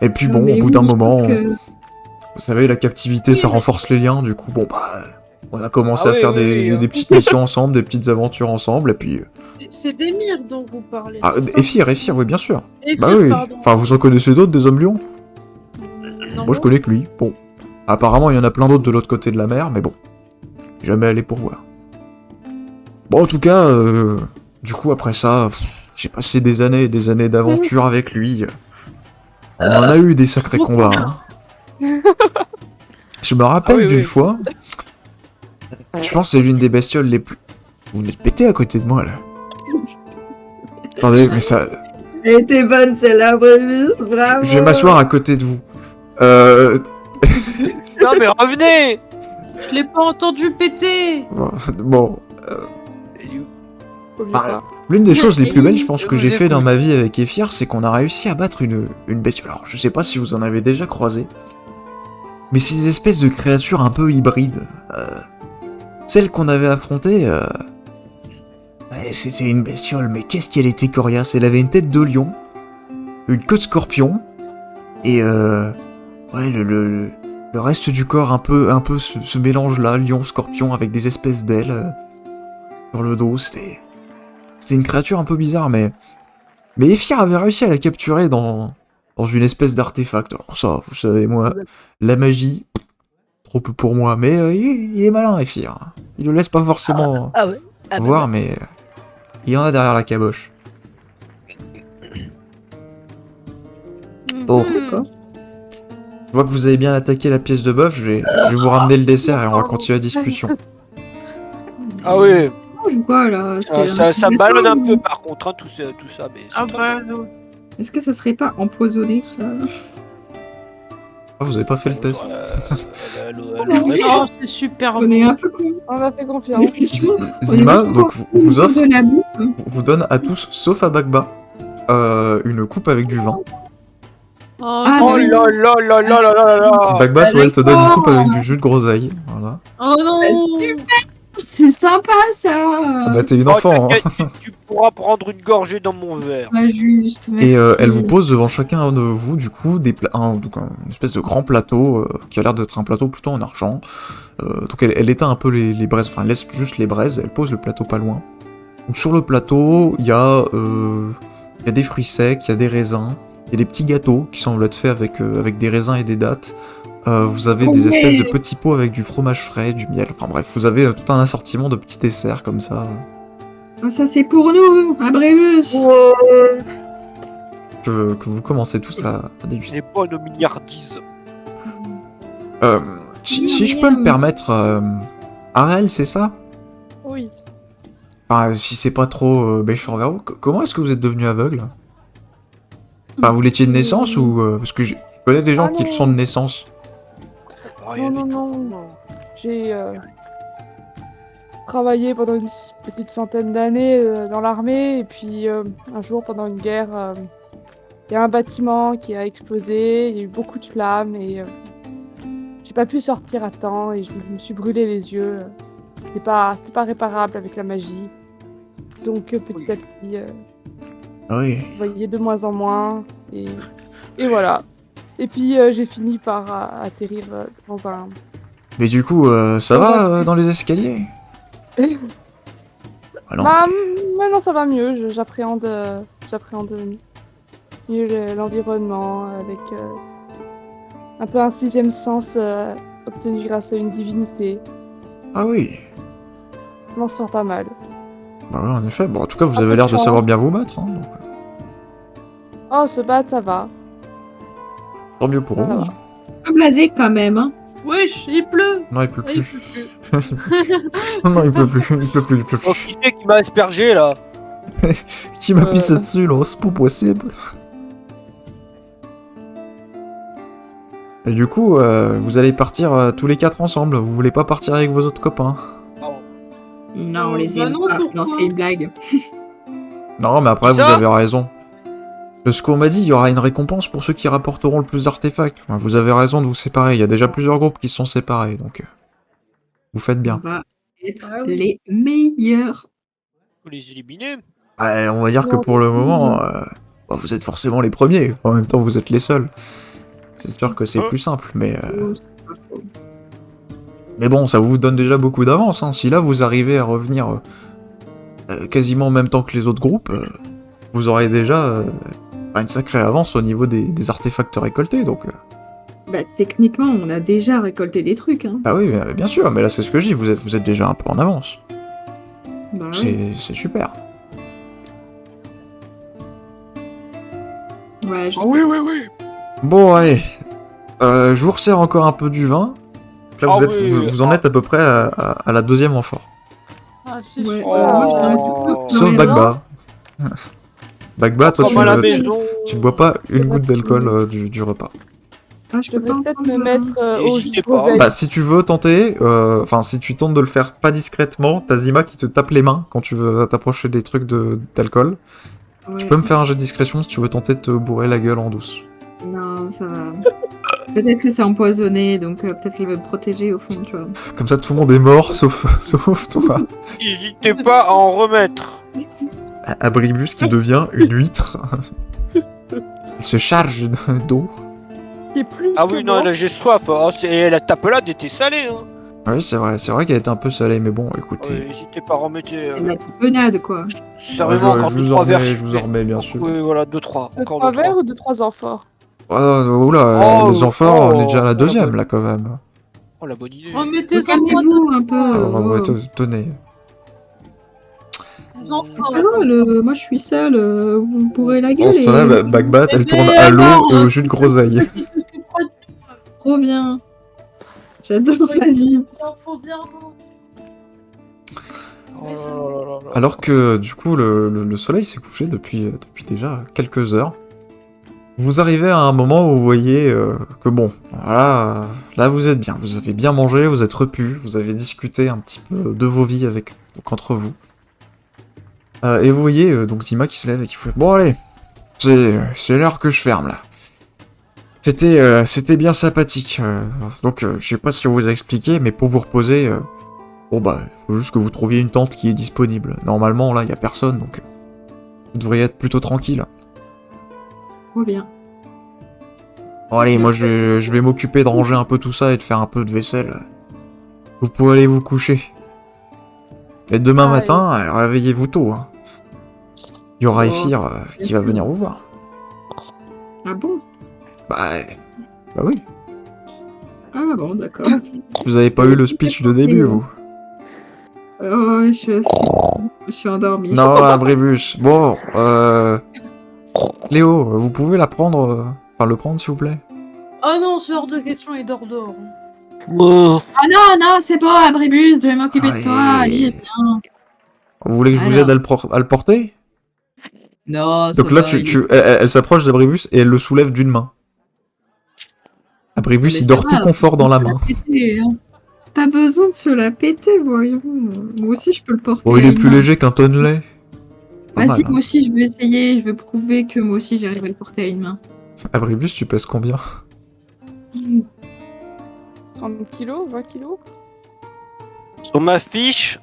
Et puis bon, Mais au bout oui, d'un je moment, pense que- vous savez, la captivité, ça renforce les liens. Du coup, bon bah, on a commencé Ah à oui, faire oui, oui, des petites missions ensemble, des petites aventures ensemble, et puis C'est d'Emir dont vous parlez. ah, c'est ça Ephir, oui, bien sûr. Éphir, Bah oui. pardon. Enfin, vous en connaissez d'autres des hommes lions? Non, Moi, je connais que lui. Bon, apparemment, il y en a plein d'autres de l'autre côté de la mer, mais bon, jamais allé pour voir. Bon, en tout cas, du coup, après ça, j'ai passé des années et des années d'aventure avec lui. On en a eu des sacrés combats. Hein. Je me rappelle Ah oui, d'une oui. fois. Je pense que c'est l'une des bestioles les plus. Vous venez de péter à côté de moi là. Attendez, mais ça. Elle était bonne celle-là, brébus, bravo. Je vais m'asseoir à côté de vous. Non mais revenez. Je l'ai pas entendu péter. Bon. Faut mieux Ah, pas. L'une des choses les plus belles, je pense, Je que vous j'ai fait dans écoute. ma vie avec Ephir, c'est qu'on a réussi à battre une bestiole. Alors, je sais pas si vous en avez déjà croisé, mais c'est des espèces de créatures un peu hybrides. Celle qu'on avait affrontée, ouais, c'était une bestiole, mais qu'est-ce qu'elle était coriace. Elle avait une tête de lion, une queue de scorpion, et ouais, le reste du corps un peu ce mélange-là, lion-scorpion, avec des espèces d'ailes sur le dos. C'était une créature un peu bizarre, mais Ephir avait réussi à la capturer dans une espèce d'artefact. Alors ça, vous savez, moi, la magie, trop peu pour moi, mais il est malin, Ephir. Il le laisse pas forcément Ah ouais. Ah bah voir, mais il y en a derrière la caboche. Oh. D'accord. Je vois que vous avez bien attaqué la pièce de bœuf, je vais vous ramener le dessert et on va continuer la discussion. Ah oui. mange ou quoi là? Ça me ballonne un peu par contre, hein, tout ça, mais c'est Ah très bah, bon. non. Est-ce que ça serait pas empoisonné tout ça? Ah, vous avez pas fait le test. Oh, c'est super On est bon. un peu con. On a fait confiance. Zima, donc, vous offre, de la bouffe. vous donne à tous, sauf à Bagba, une coupe avec du vin. Oh, Ah, Oh oui. là là là là là là là. Bagba, toi, elle te donne une coupe d'accord. avec du jus de groseille. Voilà. oh non. C'est sympa ça. Ah bah, t'es une Oh, enfant, hein. t'inquiète, tu pourras prendre une gorgée dans mon verre. Pas juste. Et Merci. elle vous pose devant chacun de vous, du coup, donc une espèce de grand plateau qui a l'air d'être un plateau plutôt en argent. Donc elle éteint un peu les braises, enfin elle laisse juste les braises, elle pose le plateau pas loin. Donc sur le plateau, il y a des fruits secs, il y a des raisins, il y a des petits gâteaux qui semblent être faits avec des raisins et des dattes. Vous avez des espèces de petits pots avec du fromage frais, du miel, enfin bref, vous avez tout un assortiment de petits desserts comme ça. Ah, ça c'est pour nous, à Brémus. Que vous commencez tous à déguster. C'est pas nos milliardises. Si je peux me permettre, Arel, c'est ça? Oui. Enfin, si c'est pas trop méchant envers vous, comment est-ce que vous êtes devenu aveugle? Enfin, vous l'étiez de naissance ou... parce que je connais des gens Ah qui le non. sont de naissance. Non. J'ai travaillé pendant une petite centaine d'années dans l'armée, et puis un jour, pendant une guerre, il y a un bâtiment qui a explosé, il y a eu beaucoup de flammes, et j'ai pas pu sortir à temps, et je me suis brûlé les yeux. C'était pas réparable avec la magie. Donc petit à petit, Oui. je voyais de moins en moins, et voilà. Et puis j'ai fini par atterrir dans un... Mais du coup, ça va dans les escaliers? Ah non. Bah, maintenant ça va mieux, j'appréhende mieux l'environnement, avec un peu un sixième sens obtenu grâce à une divinité. Ah oui. Je m'en sors pas mal. Bah ouais, en effet. Bon, en tout cas, vous Un avez peu l'air de de savoir chance. bien vous battre. Hein, donc, Oh, se battre, ça va. tant mieux pour Ça vous. va. Hein. Un peu blasé quand même. Hein. Wesh, il pleut. Non, il pleut Ah, il plus. pleut plus. Non, il pleut plus. Il pleut plus. Il pleut Oh, plus. qui c'est qui m'a aspergé là? Qui m'a pissé dessus, là? C'est pas possible. Et du coup, vous allez partir tous les 4 ensemble. Vous voulez pas partir avec vos autres copains? Non, on les Bah aime non, pas. pourquoi Non, c'est une blague. Non, mais après, Qui vous ça avez raison. De ce qu'on m'a dit, il y aura une récompense pour ceux qui rapporteront le plus d'artefacts. Enfin, vous avez raison de vous séparer. Il y a déjà plusieurs groupes qui se sont séparés, donc vous faites On bien. va être Ah oui. les meilleurs. Faut les éliminer. Ouais, on va dire que Non. pour le moment, bah, vous êtes forcément les premiers. En même temps, vous êtes les seuls. C'est sûr que c'est plus simple, mais bon, ça vous donne déjà beaucoup d'avance. Hein. Si là, vous arrivez à revenir quasiment en même temps que les autres groupes, vous aurez déjà une sacrée avance au niveau des artefacts récoltés, donc... Bah, techniquement, on a déjà récolté des trucs. Hein. Ah oui, bien sûr, mais là, c'est ce que je dis, vous êtes déjà un peu en avance. Bah, oui. C'est super. Ouais, je Ah sais. oui. Bon, allez. Je vous resserre encore un peu du vin. Là, Ah vous, êtes, oui. vous en êtes à peu près à la deuxième amphore. Ah, c'est Ouais. sûr. Moi, j'aurais dû Oh. pleurer, Sauf non. Bagba. Bagba, toi, Comme à la tu maison. ne bois pas une goutte d'alcool du repas. Ah, je Je peux pas devrais peut-être entendre, me mettre au jus N'hésitez de pas. groseille. Bah, si tu veux tenter, enfin, si tu tentes de le faire pas discrètement, t'as Zima qui te tape les mains quand tu veux t'approcher des trucs d'alcool. Ouais. Tu peux me faire un jeu de discrétion si tu veux tenter de te bourrer la gueule en douce. Non, ça va. Peut-être que c'est empoisonné, donc peut-être qu'il veut me protéger au fond, tu vois. Comme ça, tout le monde est mort, sauf toi. N'hésitez pas à en remettre. Abribus qui devient une huître. Il se charge d'eau. Qui est plus Ah que oui, non, moi. là j'ai soif. Oh, la tapelade était salée. Hein. Oui, c'est vrai qu'elle était un peu salée, mais bon, écoutez. N'hésitez pas à remettre. La tapenade, quoi. Sérieusement, encore je vous 2-3 en verres. remets, s'il je vous vous plaît. en remets, bien sûr. Oui, voilà, 2-3. De Encore 3 2-3. verres ou de 3 amphores? Oula, Oh, les amphores, on est déjà à la oh, deuxième, la là, quand même. Oh, la bonne idée. Oh, mais tes Calmez-vous un peu. Ouais, tenez. enfants. Ah non, moi je suis seule, vous pourrez la En gueule. ce temps-là, Bagbat, elle tourne à l'eau et au jus de groseille. Trop bien. J'adore la vie. Faut bien. Oui, c'est ça. Alors que du coup le soleil s'est couché depuis déjà quelques heures. Vous arrivez à un moment où vous voyez que bon, voilà, là vous êtes bien, vous avez bien mangé, vous êtes repus, vous avez discuté un petit peu de vos vies donc entre vous. Et vous voyez donc Zima qui se lève et qui fait bon allez, c'est l'heure que je ferme là. C'était bien sympathique. Donc je sais pas si on vous a expliqué, mais pour vous reposer, bon bah faut juste que vous trouviez une tente qui est disponible. Normalement là y a personne donc vous devriez être plutôt tranquille. Trop bien. Bon allez, moi je vais m'occuper de ranger un peu tout ça et de faire un peu de vaisselle. Vous pouvez aller vous coucher. Et demain Ah, matin, réveillez-vous tôt. Hein. Il y aura Oh. Ephir qui va venir vous voir. Ah bon? Bah oui. Ah bon, d'accord. Vous avez pas eu le speech de début, vous. Oh, je suis endormie. Non, Abrébus. Bon, Cléo, vous pouvez la prendre... Enfin, le prendre, s'il vous plaît. Ah non, c'est hors de question, il dort dehors. Ah non, non, c'est bon, Abribus, je vais m'occuper de toi. Ah, Allez, viens. Vous voulez que je vous Alors. aide à le porter? Non, Donc là, elle s'approche d'Abribus et elle le soulève d'une main. Abribus, il dort tout confort dans la main. Pas besoin de se la péter, voyons. Moi aussi, je peux le porter. Bon, il à est une plus main. léger qu'un tonnelet. Pas Vas-y, mal, hein. moi aussi, je vais essayer. Je vais prouver que moi aussi, j'arrive à le porter à une main. Abribus, tu pèses combien? 30 kilos, 20 kilos. Sur ma fiche,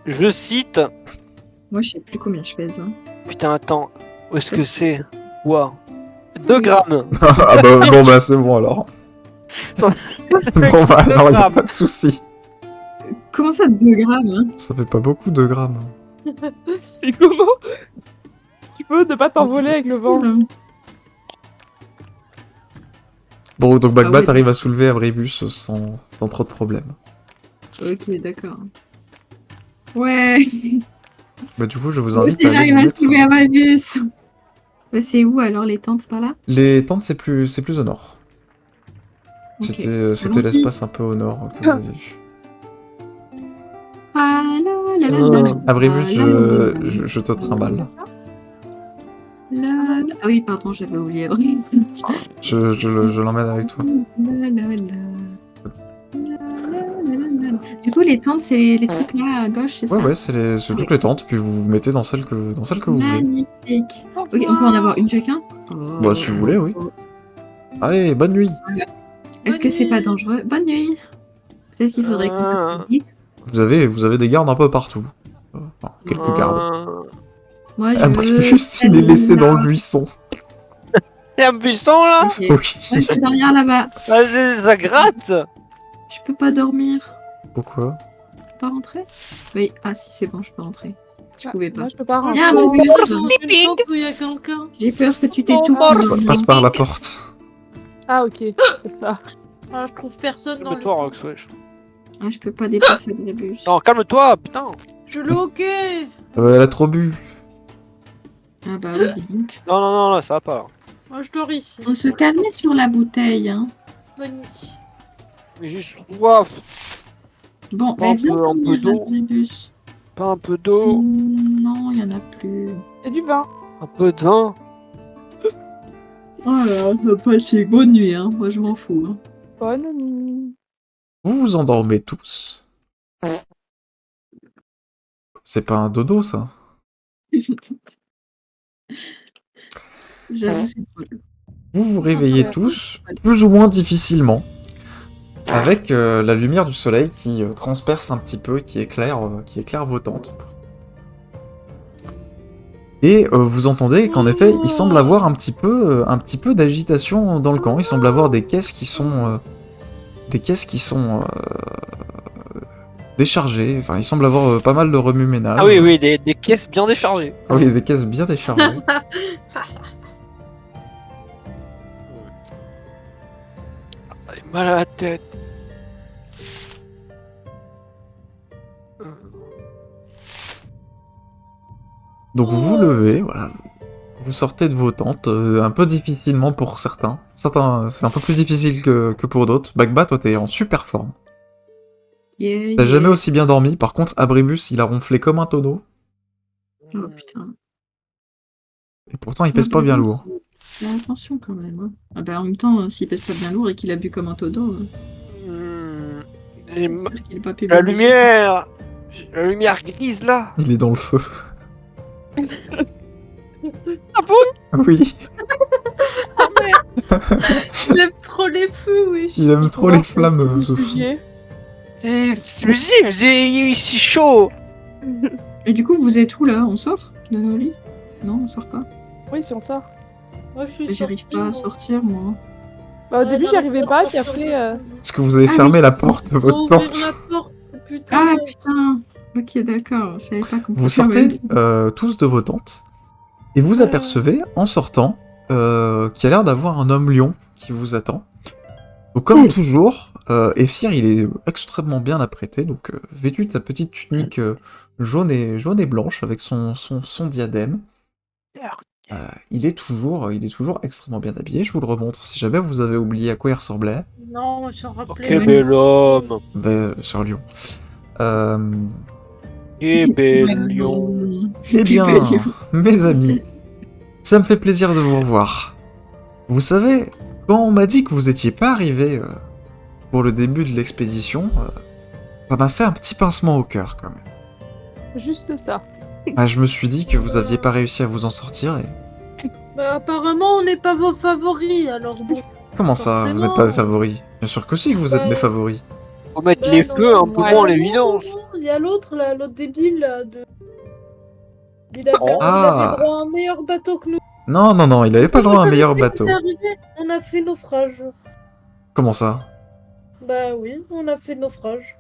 je cite. Moi, je sais plus combien je pèse. Hein. Putain, attends. Où est-ce que c'est? Waouh. 2 grammes. Ah bah bon, bah c'est bon alors. Son- Bon bah alors, y a grammes. pas de souci. Comment ça, 2 grammes hein? Ça fait pas beaucoup de grammes. Et comment tu peux ne pas t'envoler avec le vent? Hein. Bon, donc Bagbat Ah ouais. arrive à soulever Abribus sans trop de problèmes. Ok, d'accord. Ouais. Bah du coup, je vous Moi invite aussi, à aller j'arrive vous à mettre... soulever Abribus. Bah, c'est où alors les tentes par là? Les tentes, c'est plus au nord. Ok. C'était Allons-y. l'espace un peu au nord que vous avez vu. Ah là là là là là. Abribus, Ah, là, là, là, je te trimballe. là, là. Ah oui, pardon, j'avais oublié Abribus. Je l'emmène avec toi. La, la, la. La, la, la, la. Du coup, les tentes, c'est les trucs là à gauche, c'est ça? Ouais, c'est toutes les tentes, puis vous vous mettez dans celle que vous voulez. Magnifique. Ok, on peut en avoir une chacun? Bah, si vous voulez, oui. Allez, bonne nuit. Est-ce que c'est pas dangereux? Bonne nuit. Peut-être qu'il faudrait qu'on fasse vite. Vous avez des gardes un peu partout. Enfin, quelques gardes. Moi, je Abribus, il est laissé dans le buisson. Y'a un buisson là? Ok. Oui. Moi, je peux dormir là-bas. Vas-y, ça gratte. Je peux pas dormir. Pourquoi? Je peux pas rentrer? Oui. Ah si, c'est bon, je peux rentrer. Je pouvais pas. Moi, je peux pas rentrer. Viens, Dans Abribus. une tente où il y a quelqu'un. J'ai peur que tu t'étouffes. Passe par la porte. Ah, ok, c'est ça. Ah, je trouve personne dans le Calme-toi, Rox, wesh. Ah, je peux pas dépasser Abribus. Non, calme-toi, putain. Je le hockey. Elle a trop bu. Ah bah oui, dis donc. Non, non, non, là, ça va pas. Là. Moi, je dors ici. On se calmer sur la bouteille, hein. Bonne nuit. Mais j'ai soif. Bon, Pas un viens peu- un peu dormir, d'eau. Abribus. Pas un peu d'eau, Non, il y en a plus. Et du vin. un peu de vin. Oh là, ça passe bonne nuit, hein. Moi, je m'en fous. Hein. Bonne nuit. Vous vous endormez tous. C'est pas un dodo, ça? J'avoue, c'est drôle. Vous vous réveillez tous, plus ou moins difficilement, avec la lumière du soleil qui transperce un petit peu, qui éclaire vos tentes. Et vous entendez qu'en effet, il semble avoir un petit peu d'agitation dans le camp. Il semble avoir des caisses qui sont déchargées. Enfin, il semble avoir pas mal de remue-ménage. Ah oui, oui, des caisses bien déchargées. Ah oui, des caisses bien déchargées. J'ai mal à la tête. Donc vous vous levez, voilà. Vous sortez de vos tentes, un peu difficilement pour certains. Certains, c'est un peu plus difficile que pour d'autres. Bagba, toi, t'es en super forme. Yeah, T'as jamais yeah. aussi bien dormi. Par contre, Abribus, il a ronflé comme un tonneau. Oh putain. Et pourtant, il pèse pas bien lourd. Fais attention quand même. Hein. Ah bah, en même temps, s'il pèse pas bien lourd et qu'il a bu comme un tonneau, Et c'est sûr qu'il est pas pu la boire. lumière La lumière grise là Il est dans le feu. Ah bon? Oui, Il aime trop les feux, oui. il aime trop les flammes, ce fou. Réfugié. C'est si chaud. Et du coup, vous êtes où là? On sort de nos lits? Non, on sort pas. Oui, si on sort. Moi, je suis Mais j'arrive sortie, pas à moi. sortir, moi. Bah, au Ouais, début, non, j'y mais arrivais faut pas, pas puis après. sortir. Est-ce que vous avez Ah fermé oui. la porte de Faut votre ouvrir tente? la porte, putain. Ah putain. Ok, d'accord. Je savais pas qu'on Vous pouvait fermer sortez le- tous de vos tentes et vous apercevez en sortant qu'il y a l'air d'avoir un homme lion qui vous attend. Donc comme toujours, Ephir il est extrêmement bien apprêté, donc vêtu de sa petite tunique jaune et blanche avec son diadème. Il est toujours extrêmement bien habillé. Je vous le remontre si jamais vous avez oublié à quoi il ressemblait. Non, j'en rappelais. Quel bel homme. Sur Lyon. Euh, Quel bel Ouais, lion. non. Eh bien, Quel lion. mes amis, ça me fait plaisir de vous revoir. Vous savez, quand on m'a dit que vous étiez pas arrivé pour le début de l'expédition, ça m'a fait un petit pincement au cœur quand même. Juste ça. Ah, je me suis dit que vous aviez pas réussi à vous en sortir et... Bah, apparemment, on n'est pas vos favoris, alors bon. Comment ça, vous n'êtes pas mes favoris? Bien sûr que si, que vous êtes mes favoris. Faut mettre Bah, les non, feux un peu ouais. moins en non, évidence. non, il y a l'autre, là, l'autre débile, là, de... Il avait, Oh. il avait droit à un meilleur bateau que nous. Non, il avait pas le droit à un Vous meilleur savez ce qui bateau. est arrivé On a fait naufrage. Comment ça? Bah oui, on a fait naufrage.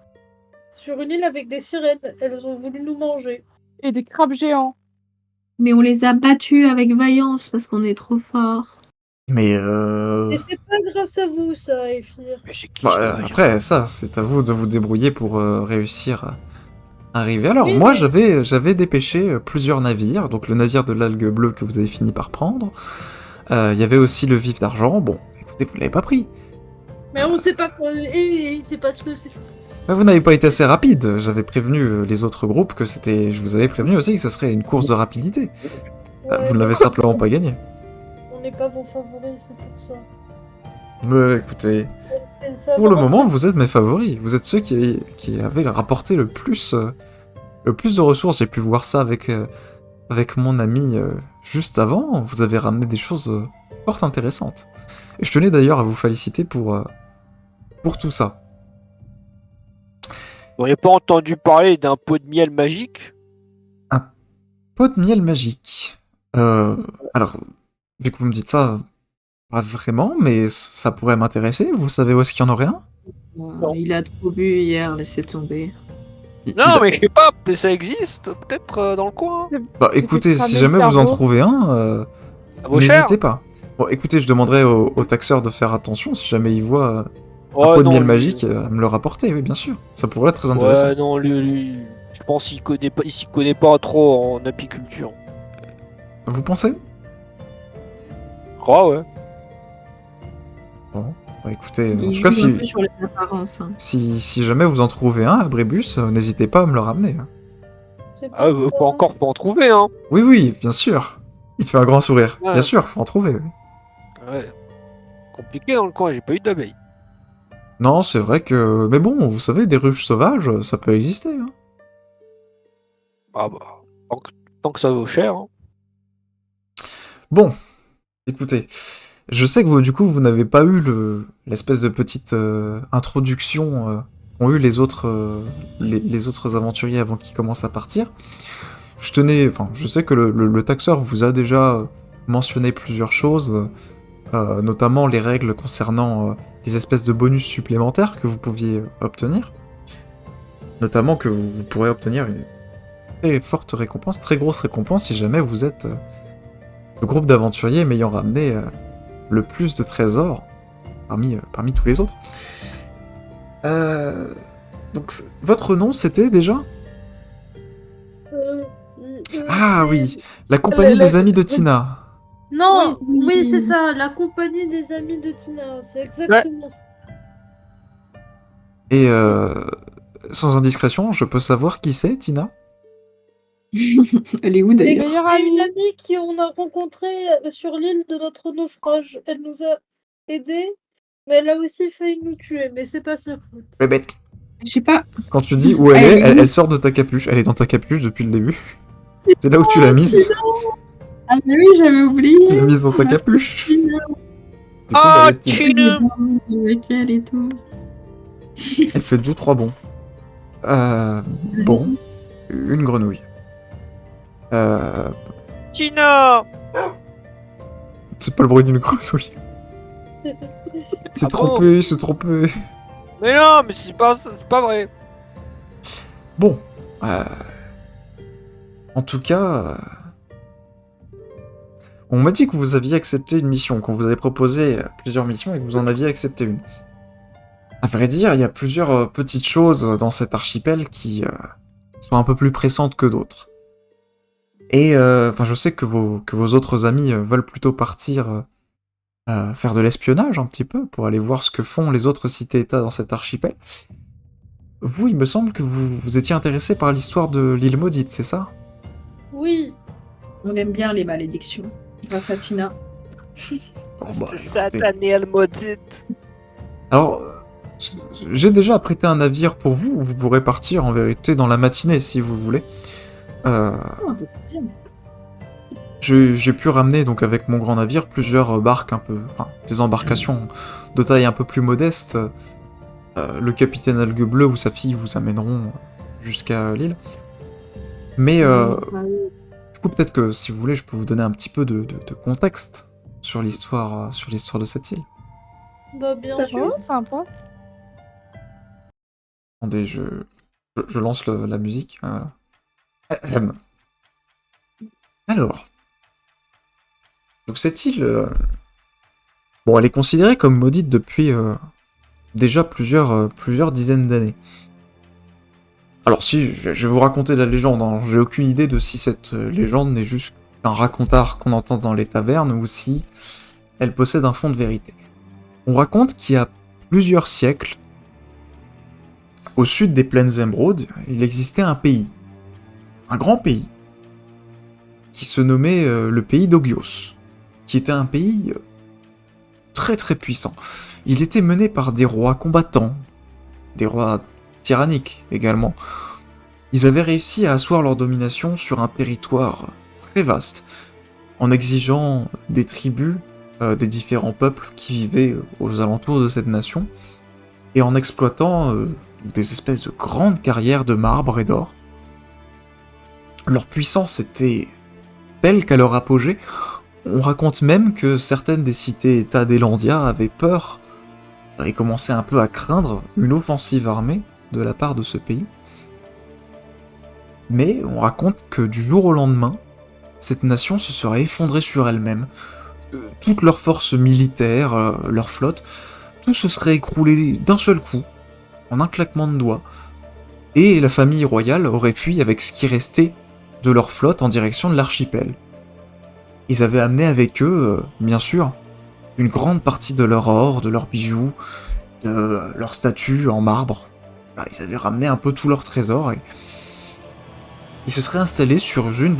Sur une île avec des sirènes, elles ont voulu nous manger. Et des crabes géants. Mais on les a battus avec vaillance parce qu'on est trop forts. Mais Et c'est pas grâce à vous, ça, Ephir. Mais j'ai kiffé. bah, après, ça, c'est à vous de vous débrouiller pour réussir à arriver. Alors, Oui, moi, mais- j'avais dépêché plusieurs navires, donc le navire de l'algue bleue que vous avez fini par prendre. Il y avait aussi le vif d'argent. Bon, écoutez, vous l'avez pas pris. Mais on sait pas... Et c'est parce que c'est... Ouais, vous n'avez pas été assez rapide. J'avais prévenu les autres groupes que c'était. Je vous avais prévenu aussi que ce serait une course de rapidité. Ouais, Vous ne l'avez simplement pas gagné. on n'est pas vos favoris, c'est pour ça. Mais écoutez, Et ça pour le va moment, rentrer- vous êtes mes favoris. Vous êtes ceux qui avaient rapporté le plus de ressources. J'ai pu voir ça avec mon ami juste avant. Vous avez ramené des choses fort intéressantes. Et je tenais d'ailleurs à vous féliciter pour tout ça. Vous n'auriez pas entendu parler d'un pot de miel magique? Pot de miel magique. Alors, vu que vous me dites ça, pas vraiment, mais ça pourrait m'intéresser. Vous savez où est-ce qu'il y en aurait un? Il a trop bu hier, laissez tomber. Non, mais je sais pas, ça existe, peut-être dans le coin. Bah J'ai écoutez, fait si cramer le jamais vous en cerveau. trouvez un, Ça vaut cher. n'hésitez pas. Bon, écoutez, je demanderai au taxeur de faire attention si jamais il voit un Ouais, pot de non, miel lui- magique à me le rapporter, oui, bien sûr. Ça pourrait être très intéressant. Ouais, non, lui, je pense qu'il s'y connaît pas trop en apiculture. Vous pensez? Ah ouais. Bah écoutez, en Il tout cas, joue un si, peu sur les apparences. Hein. si jamais vous en trouvez un à Brébus, n'hésitez pas à me le ramener. Hein. C'est pas Ah, faut en trouver, hein. Oui, oui, bien sûr. Il te fait un grand sourire. Ouais. Bien sûr, faut en trouver. Oui. Ouais. Compliqué dans le coin, j'ai pas eu d'abeilles. Non, c'est vrai que... Mais bon, vous savez, des ruches sauvages, ça peut exister. Hein. Ah bah, tant que ça vaut cher. Hein. Bon, écoutez, je sais que vous, du coup, vous n'avez pas eu l'espèce de petite introduction qu'ont eu les autres aventuriers avant qu'ils commencent à partir. Je sais que le taxeur vous a déjà mentionné plusieurs choses, notamment les règles concernant les espèces de bonus supplémentaires que vous pouviez obtenir. Notamment que vous pourrez obtenir une très forte récompense, très grosse récompense si jamais vous êtes le groupe d'aventuriers m'ayant ramené le plus de trésors parmi tous les autres. Donc, votre nom, c'était déjà? Ah oui, la compagnie des amis de Tina. Non, Oui. oui, c'est ça, la compagnie des amis de Tina, c'est exactement ça. Et sans indiscrétion, je peux savoir qui c'est, Tina? Elle est où Et d'ailleurs? Meilleure il y a une amie. amie qui on a rencontrée sur l'île de notre naufrage. Elle nous a aidés, mais elle a aussi failli nous tuer, mais c'est pas sa faute. Bébête. Je sais pas. Quand tu dis où elle Elle est, est elle, où elle sort de ta capuche. Elle est dans ta capuche depuis le début. C'est là où tu l'as mise. Ah mais oui, j'avais Tu oublié. l'as mise dans ta capuche. Et Ah, elle est- Tina. Avec elle et tout. Elle fait 2-3 bons. Bon. Une grenouille. Tina. C'est pas le bruit d'une grenouille. C'est Ah trompé, c'est trompé. Mais non, mais c'est pas vrai. Bon. En tout cas... On m'a dit que vous aviez accepté une mission, qu'on vous avait proposé plusieurs missions et que vous en aviez accepté une. À vrai dire, il y a plusieurs petites choses dans cet archipel qui sont un peu plus pressantes que d'autres. Et enfin, je sais que vos autres amis veulent plutôt partir faire de l'espionnage un petit peu pour aller voir ce que font les autres cités-États dans cet archipel. Vous, il me semble que vous étiez intéressé par l'histoire de l'île maudite, c'est ça? Oui, On aime bien les malédictions. Grâce à Tina. Bon, bah, écoutez. Sataniel maudite. Alors, j'ai déjà prêté un navire pour vous, vous pourrez partir en vérité dans la matinée si vous voulez. Ah, bah, bien. J'ai pu ramener donc avec mon grand navire plusieurs barques un peu, enfin des embarcations de taille un peu plus modeste. Le capitaine Algue Bleu ou sa fille vous amèneront jusqu'à l'île. Mais du coup peut-être que si vous voulez, je peux vous donner un petit peu de contexte sur l'histoire de cette île. bah bien sûr. Oh, sympa. Attendez, je lance la musique. Voilà. Alors, donc cette île, bon, elle est considérée comme maudite depuis déjà plusieurs dizaines d'années. Alors si, je vais vous raconter la légende, hein. J'ai aucune idée de si cette légende n'est juste un racontard qu'on entend dans les tavernes ou si elle possède un fond de vérité. On raconte qu'il y a plusieurs siècles, au sud des plaines émeraudes, il existait un pays. Un grand pays. Qui se nommait le pays d'Ogios. Qui était un pays très très puissant. Il était mené par des rois combattants. Des rois tyranniques également. Ils avaient réussi à asseoir leur domination sur un territoire très vaste. En exigeant des tribus des différents peuples qui vivaient aux alentours de cette nation. Et en exploitant des espèces de grandes carrières de marbre et d'or. Leur puissance était telle qu'à leur apogée, on raconte même que certaines des cités-États d'Elandia avaient peur et commençaient un peu à craindre une offensive armée de la part de ce pays. Mais on raconte que du jour au lendemain, cette nation se serait effondrée sur elle-même. Toutes leurs forces militaires, leur flotte, tout se serait écroulé d'un seul coup, en un claquement de doigts, et la famille royale aurait fui avec ce qui restait de leur flotte en direction de l'archipel. Ils avaient amené avec eux, bien sûr, une grande partie de leur or, de leurs bijoux, de leurs statues en marbre. Voilà, ils avaient ramené un peu tout leur trésor et ils se seraient installés sur l'une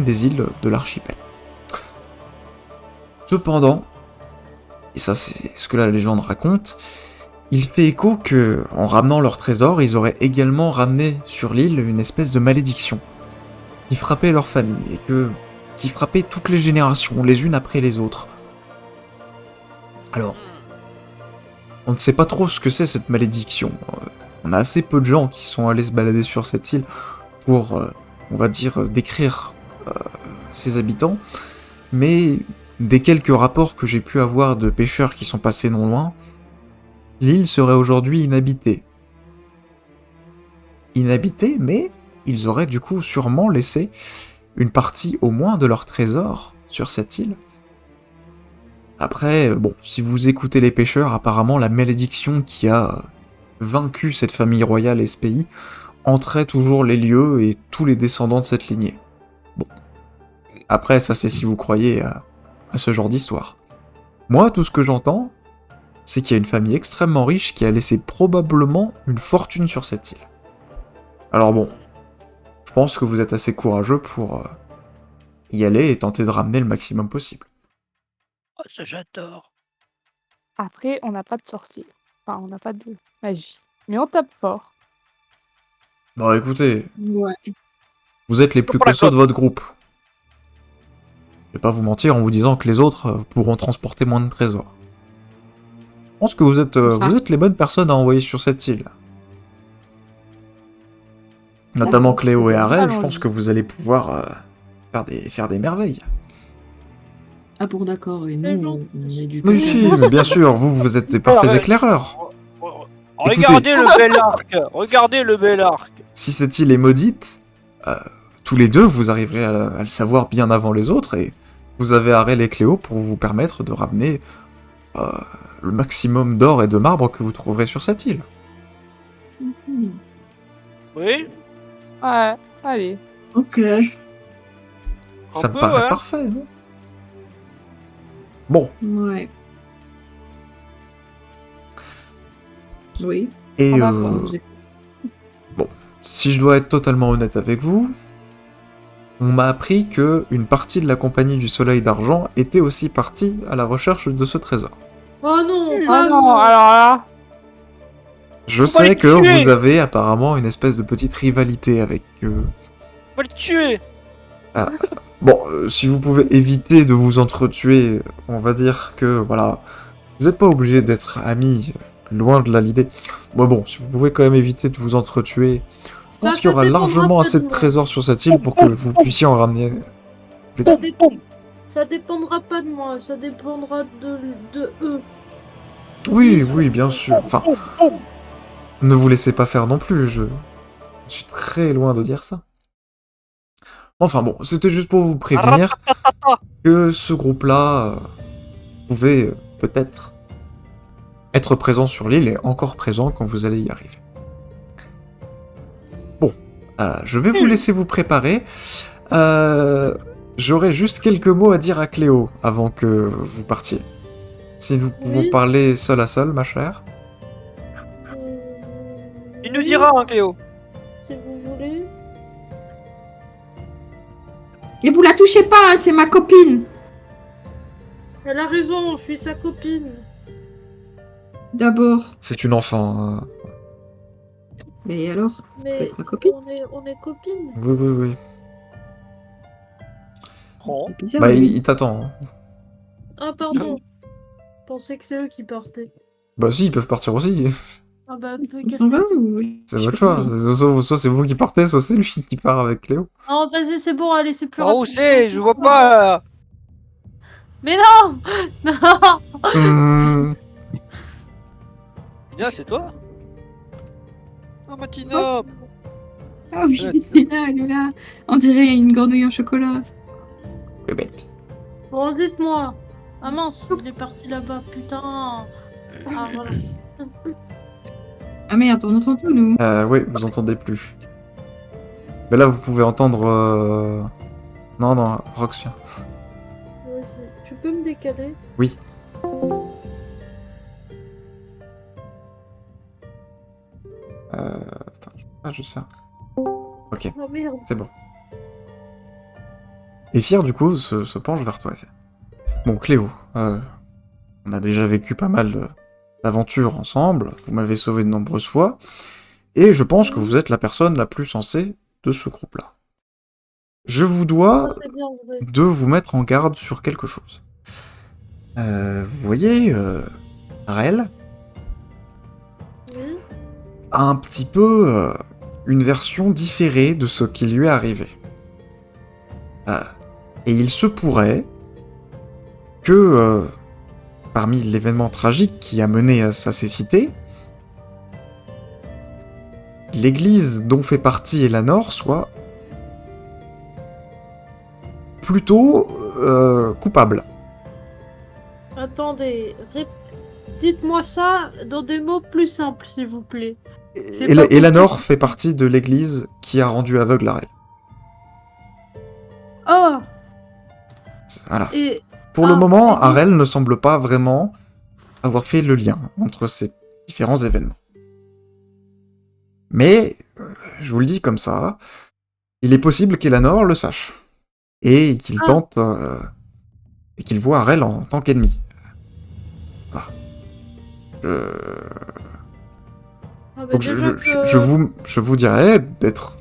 des îles de l'archipel. Cependant, et ça c'est ce que la légende raconte, il fait écho que, en ramenant leur trésor, ils auraient également ramené sur l'île une espèce de malédiction qui frappait leur famille et qui frappait toutes les générations, les unes après les autres. Alors, on ne sait pas trop ce que c'est cette malédiction. On a assez peu de gens qui sont allés se balader sur cette île pour, on va dire, décrire ses habitants, mais des quelques rapports que j'ai pu avoir de pêcheurs qui sont passés non loin, l'île serait aujourd'hui inhabitée. Inhabitée, mais ils auraient du coup sûrement laissé une partie au moins de leur trésor sur cette île. Après, bon, si vous écoutez les pêcheurs, apparemment la malédiction qui a vaincu cette famille royale et ce pays entrait toujours les lieux et tous les descendants de cette lignée. Bon. Après, ça c'est si vous croyez à ce genre d'histoire. Moi, tout ce que j'entends, c'est qu'il y a une famille extrêmement riche qui a laissé probablement une fortune sur cette île. Alors bon, je pense que vous êtes assez courageux pour y aller et tenter de ramener le maximum possible. Oh, ça j'adore. Après, on n'a pas de sorcier. Enfin, on n'a pas de magie. Mais on tape fort. Bon, écoutez, Ouais. vous êtes les plus Pour la costauds de com. votre groupe. Je vais pas vous mentir en vous disant que les autres pourront transporter moins de trésors. Je pense que vous êtes les bonnes personnes à envoyer sur cette île. Notamment Cléo et Harel, je pense Allons-y. que vous allez pouvoir faire des merveilles. Ah bon, d'accord, et C'est nous, gentil. on est du Mais tout. si, mais bien sûr, vous êtes des parfaits éclaireurs. Regardez le bel arc. Regardez le bel arc. Si cette île est maudite, tous les deux, vous arriverez à le savoir bien avant les autres, et vous avez Harel et Cléo pour vous permettre de ramener le maximum d'or et de marbre que vous trouverez sur cette île. Mhm. Oui. Ouais, allez. Ok. Ça me peu, paraît ouais. parfait, non? Bon, Ouais. Oui. et On va Attends, si je dois être totalement honnête avec vous, on m'a appris que une partie de la Compagnie du Soleil d'Argent était aussi partie à la recherche de ce trésor. Oh non, Ah pas non, moi. alors là. Je On va sais les que tuer. vous avez apparemment une espèce de petite rivalité avec eux. On va le tuer. Bon, si vous pouvez éviter de vous entretuer, on va dire que, voilà, vous n'êtes pas obligé d'être amis, loin de là l'idée. Bon, si vous pouvez quand même éviter de vous entretuer, je pense Ça qu'il y aura dépendra largement pas assez de de moi. trésors sur cette île pour que vous puissiez en ramener plus Ça, tard. ça dépendra pas de moi, ça dépendra de eux. Oui, bien sûr. Enfin, ne vous laissez pas faire non plus, je suis très loin de dire ça. Enfin bon, c'était juste pour vous prévenir que ce groupe-là pouvait peut-être être présent sur l'île et encore présent quand vous allez y arriver. Bon, je vais vous laisser vous préparer. J'aurais juste quelques mots à dire à Cléo avant que vous partiez. Si nous pouvons Oui. parler seul à seul, ma chère. Il nous dira, hein, Cléo. Si vous voulez. Et vous la touchez pas, hein, c'est ma copine. Elle a raison, je suis sa copine. D'abord. C'est une enfant. Mais alors, Mais êtes ma copine. on est copines. Oui. Oh. C'est bizarre. Bah, lui. il t'attend. Hein. Ah pardon. Je pensais que c'est eux qui partaient. Bah si, ils peuvent partir aussi. Ah bah On s'en va ou... C'est J'ai votre pas choix. compris. Soit c'est vous qui partez, soit c'est lui qui part avec Cléo. Oh vas-y c'est bon, allez c'est plus Par où rapide. c'est? Je vois pas là. Mais non. Non. Hmm, Là, c'est toi? Oh, Matina. Ah oui, c'est là, elle est là. On dirait une grenouille en chocolat. le bête. Bon dites-moi. Ah mince, il est parti là-bas, putain. Ah voilà. Ah merde, on entend tout, nous. Oui, vous entendez plus. Mais là, vous pouvez entendre... Non, Rox, viens. Vas-y. Tu peux me décaler? Oui. Attends, je vais faire... Ok, Oh merde. c'est bon. Et Fier, du coup, se penche vers toi. Et fait, bon, Cléo, on a déjà vécu pas mal d'aventures ensemble, vous m'avez sauvé de nombreuses fois, et je pense que vous êtes la personne la plus sensée de ce groupe-là. Je vous dois Ah, c'est bien vrai. de vous mettre en garde sur quelque chose. Vous voyez, Arel Oui. a un petit peu une version différée de ce qui lui est arrivé. Et il se pourrait que, parmi l'événement tragique qui a mené à sa cécité, l'église dont fait partie Elanor soit plutôt coupable. Attendez, dites-moi ça dans des mots plus simples, s'il vous plaît. J'ai pas Elanor compris. fait partie de l'église qui a rendu aveugle Arel. Oh. Voilà. Et Pour le Ah, moment, et donc- Arel ne semble pas vraiment avoir fait le lien entre ces différents événements. Mais je vous le dis comme ça, il est possible qu'Elanor le sache. Et qu'il tente... et qu'il voit Arel en tant qu'ennemi. Voilà. Ah, bah, Donc déjà que- je vous dirais d'être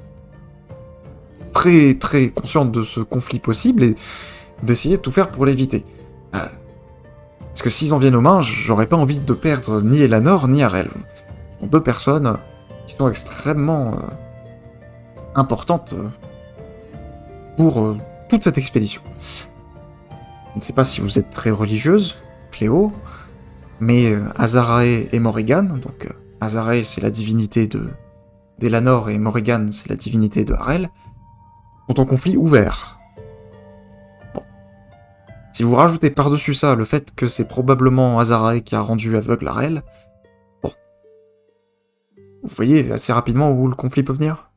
très très consciente de ce conflit possible et d'essayer de tout faire pour l'éviter. Parce que s'ils en viennent aux mains, j'aurais pas envie de perdre ni Elanor ni Arel. Ce sont deux personnes qui sont extrêmement importantes pour toute cette expédition. Je ne sais pas si vous êtes très religieuse, Cléo, mais Azarae et Morrigan, donc Azarae c'est la divinité d'Elanor et Morrigan c'est la divinité de Harel, sont en conflit ouvert. Bon. Si vous rajoutez par-dessus ça le fait que c'est probablement Azarae qui a rendu aveugle Harel, bon. Vous voyez assez rapidement où le conflit peut venir?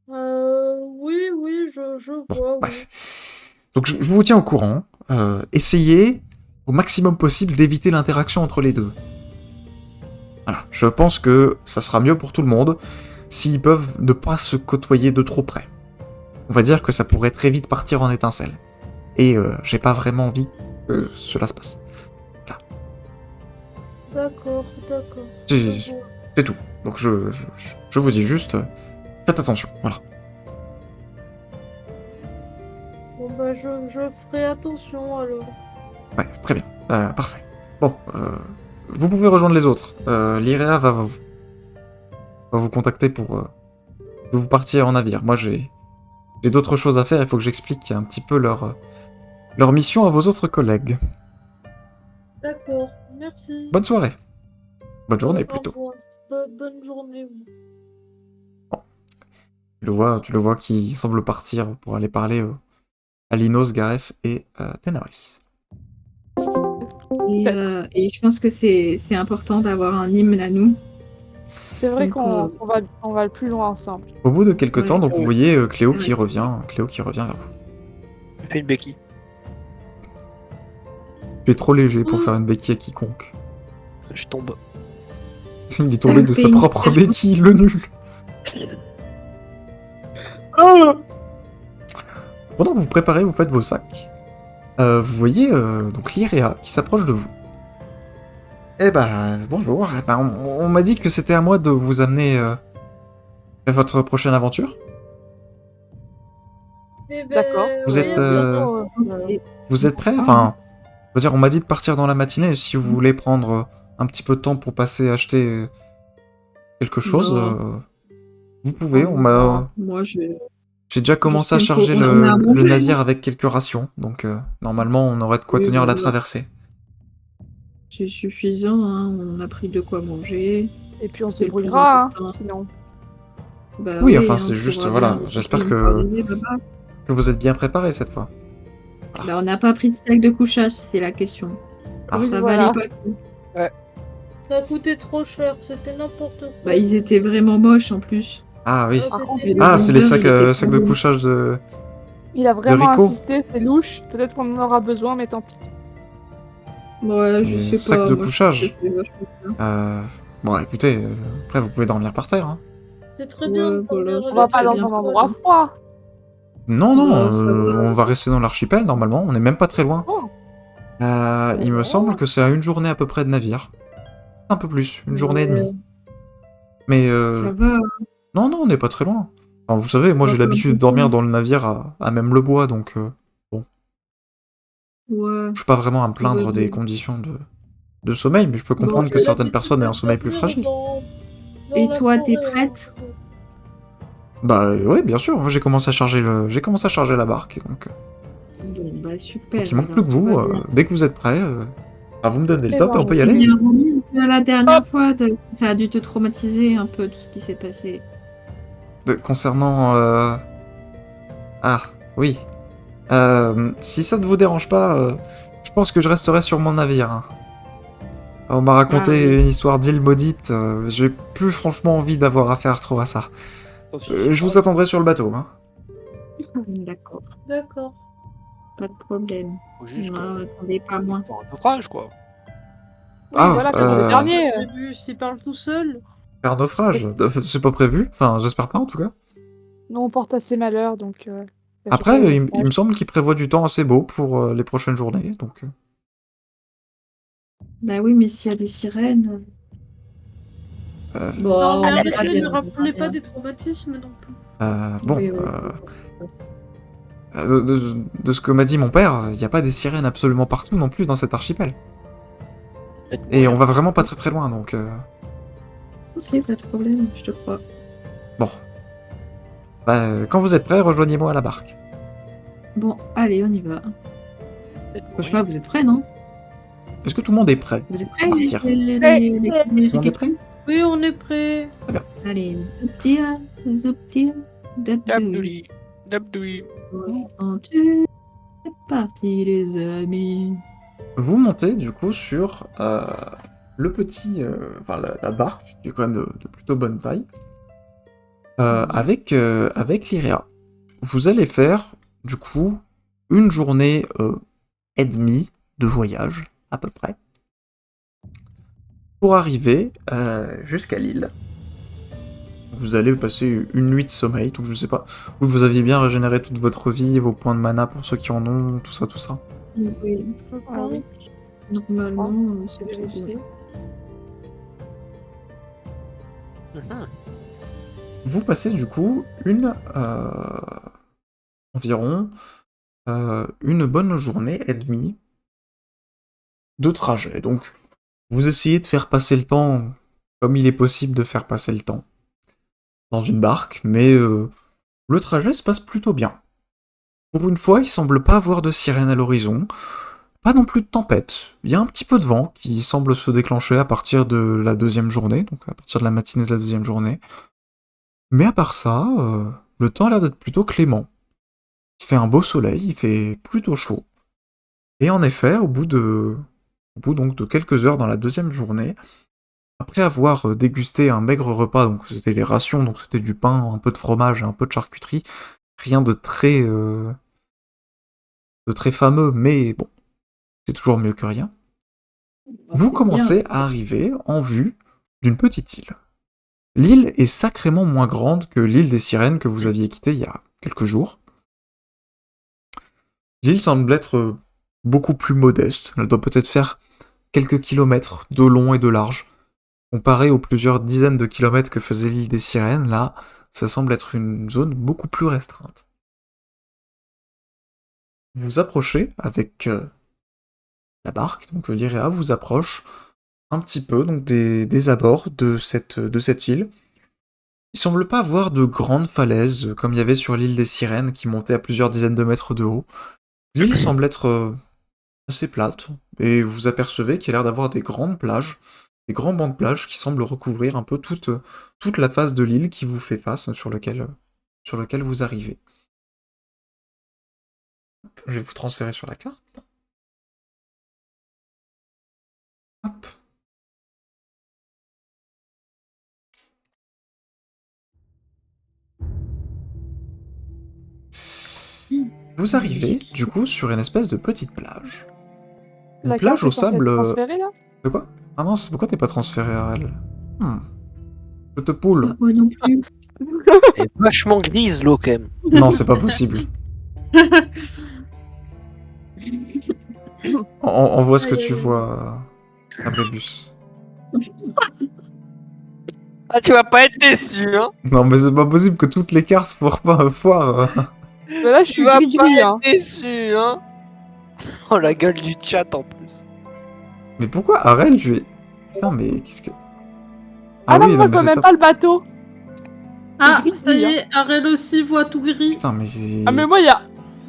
Oui, je Bon, vois, oui. bref. Donc je vous tiens au courant. Essayez au maximum possible d'éviter l'interaction entre les deux. Voilà, je pense que ça sera mieux pour tout le monde s'ils peuvent ne pas se côtoyer de trop près. On va dire que ça pourrait très vite partir en étincelle. Et j'ai pas vraiment envie que cela se passe. Voilà. D'accord. C'est tout. Donc je vous dis juste, faites attention, voilà. Bon, bah, je ferai attention alors. Ouais, très bien. Parfait. Bon, vous pouvez rejoindre les autres. L'IREA va vous contacter pour que vous partiez en navire. Moi, j'ai d'autres choses à faire. Il faut que j'explique un petit peu leur mission à vos autres collègues. D'accord, merci. Bonne soirée. Bonne journée, Au plutôt. revoir. Bonne journée, oui. Tu le vois qui semble partir pour aller parler à Linos, Garef et Tenaris. Et je pense que c'est important d'avoir un hymne à nous. C'est vrai Donc, qu'on va le plus loin ensemble. Au bout de quelques Ouais, temps, donc ouais. vous voyez Cléo Ouais. qui revient vers vous. Je fais une béquille. Tu es trop léger pour faire une béquille à quiconque. Je tombe. Il est tombé de sa Fais une propre perche. béquille, le nul. Pendant que vous préparez, vous faites vos sacs. Vous voyez donc l'IREA qui s'approche de vous. Eh ben, bonjour. Eh ben, on m'a dit que c'était à moi de vous amener vers votre prochaine aventure. Eh ben, D'accord. Vous êtes, Et- Vous êtes prêts? Enfin, je veux dire, on m'a dit de partir dans la matinée. Si vous voulez prendre un petit peu de temps pour passer acheter quelque chose, Non. vous pouvez. Moi, J'ai déjà commencé à sais charger qu'on a à le manger. navire avec quelques rations, donc normalement on aurait de quoi Oui, tenir la voilà. traversée. C'est suffisant, hein. On a pris de quoi manger. Et puis on se C'est le plus débrouillera, hein, important. sinon. Bah Oui, enfin, hein, c'est on juste, pourra voilà, bien j'espère nous que coordonner, papa. vous êtes bien préparés cette fois. Bah, on n'a pas pris de sac de couchage, c'est la question. Ah. Oui, Ça voilà. valait pas le coup. ça a coûté trop cher, c'était n'importe quoi. Bah, ils étaient vraiment moches en plus. Ah oui. Ah, Par contre, c'était- Ah, c'est les vendeur, sacs, il était sacs de pas bon. couchage de... Il a vraiment Rico. insisté, c'est louche. Peut-être qu'on en aura besoin, mais tant pis. Ouais, je sais sacs pas. de moi, je couchage. trouve que c'est vachement bien. Bon, écoutez, après vous pouvez dormir par terre. Hein. C'est très bien de Ouais, dormir voilà, à On va pas très dans bien. un endroit froid. Non, non, Ouais, ça va. on va rester dans l'archipel normalement, on est même pas très loin. Oh. Il me Oh. semble que c'est à une journée à peu près de navire. Un peu plus, une journée et Ouais. demie. Mais Ça va. non, on n'est pas très loin. Alors, vous savez, moi j'ai Enfin, l'habitude de dormir dans le navire à même le bois, donc Ouais. je suis pas vraiment à me plaindre Ouais, des ouais. conditions de sommeil, mais je peux comprendre que J'ai certaines l'habitude personnes aient de un sommeil plus dormir fragile. dans Et la toi, t'es forêt, prête? hein. Bah ouais, bien sûr, moi, j'ai commencé à charger la barque, donc Bon, bah super. il manque alors, plus que tout vous. va bien. Dès que vous êtes prêts, vous me donnez le Eh top ben, et on peut y Et aller. bien remise de la dernière fois, ça a dû te traumatiser un peu tout ce qui s'est passé. Concernant... Ah, oui. Si ça ne vous dérange pas, je pense que je resterai sur mon navire. Hein. On m'a raconté Ah, oui. une histoire d'île maudite, j'ai plus franchement envie d'avoir affaire trop à ça. Je vous attendrai sur le bateau. Hein. D'accord, D'accord. pas de problème. Faut juste Non, attendez pas moins. un naufrage, quoi. Oui, Ah, voilà, comme le dernier. Au début, s'il parle tout seul. Faire un naufrage, c'est pas prévu. Enfin, j'espère pas en tout cas. Non, on porte assez malheur, donc... Après, il me semble qu'il prévoit du temps assez beau pour les prochaines journées, donc... Bah oui, mais s'il y a des sirènes. Bon, Non, mais on verra arrêtez, bien, ne on verra rappelez pas bien. des traumatismes non plus. Bon, Oui, oui. de ce que m'a dit mon père, il n'y a pas des sirènes absolument partout non plus dans cet archipel. Et on va vraiment pas très très loin, donc... Ok, pas de problème, je te crois. Bon. Bah, quand vous êtes prêts, rejoignez-moi à la barque. Bon, allez, on y va. Franchement, vous êtes prêts, non? Est-ce que tout le monde est prêt? Vous êtes prêts, Partir. les Tout le monde est prêt? Oui, on est prêt. Allez, zouptia, zouptia, dabdou. Dabdouli, dabdoui. Aventure, c'est parti, les amis. Vous montez du coup sur le petit, enfin la barque, qui est quand même de plutôt bonne taille, avec l'Irea. Vous allez faire du coup une journée et demie de voyage à peu près pour arriver jusqu'à l'île. Vous allez passer une nuit de sommeil, donc je sais pas. Vous aviez bien régénéré toute votre vie, vos points de mana pour ceux qui en ont, tout ça, tout ça. Oui, Ah oui, normalement, c'est j'ai tout. vérifié. Mhm. Vous passez du coup environ une bonne journée et demie de trajet. Donc, vous essayez de faire passer le temps comme il est possible de faire passer le temps dans une barque, mais le trajet se passe plutôt bien. Pour une fois, il semble pas avoir de sirène à l'horizon, pas non plus de tempête. Il y a un petit peu de vent qui semble se déclencher à partir de la deuxième journée, donc à partir de la matinée de la deuxième journée. Mais à part ça, le temps a l'air d'être plutôt clément. Il fait un beau soleil, il fait plutôt chaud. Et en effet, au bout donc de quelques heures dans la deuxième journée, après avoir dégusté un maigre repas, donc c'était des rations, donc c'était du pain, un peu de fromage et un peu de charcuterie, rien de très fameux, mais bon, c'est toujours mieux que rien. Vous commencez à arriver en vue d'une petite île. L'île est sacrément moins grande que l'île des Sirènes que vous aviez quittée il y a quelques jours. L'île semble être beaucoup plus modeste. Elle doit peut-être faire quelques kilomètres de long et de large. Comparé aux plusieurs dizaines de kilomètres que faisait l'île des Sirènes, là, ça semble être une zone beaucoup plus restreinte. Vous approchez avec la barque, donc l'Irea vous approche un petit peu donc des abords de cette île. Il semble pas avoir de grandes falaises comme il y avait sur l'île des Sirènes qui montait à plusieurs dizaines de mètres de haut. L'île semble être assez plate, et vous apercevez qu'il y a l'air d'avoir des grandes plages, des grands bancs de plage qui semblent recouvrir un peu toute la face de l'île qui vous fait face, sur lequel vous arrivez. Je vais vous transférer sur la carte. Hop. Vous arrivez, du coup, sur une espèce de petite plage. Une La plage carte au est censée être sable... transférée, là? De quoi? Ah non, pourquoi t'es pas transféré à elle? Je te poule. Moi non plus. Elle est vachement grise l'eau quand même. Non, c'est pas possible. Envoie ce que tu vois à Brébus. Ah, tu vas pas être déçu, hein. Non, mais c'est pas possible que toutes les cartes foirent pas. Mais là, je suis Tu vas gris-gris, pas hein. être déçu, hein. Oh, la gueule du chat en plus. Mais pourquoi Arel, je vais... Putain, mais qu'est-ce que... Ah non, oui, moi, mais quand c'est même top. pas le bateau. Ah, gris, ça y hein. est, Arel aussi voit tout gris. Putain, mais c'est... Ah, mais moi, il y a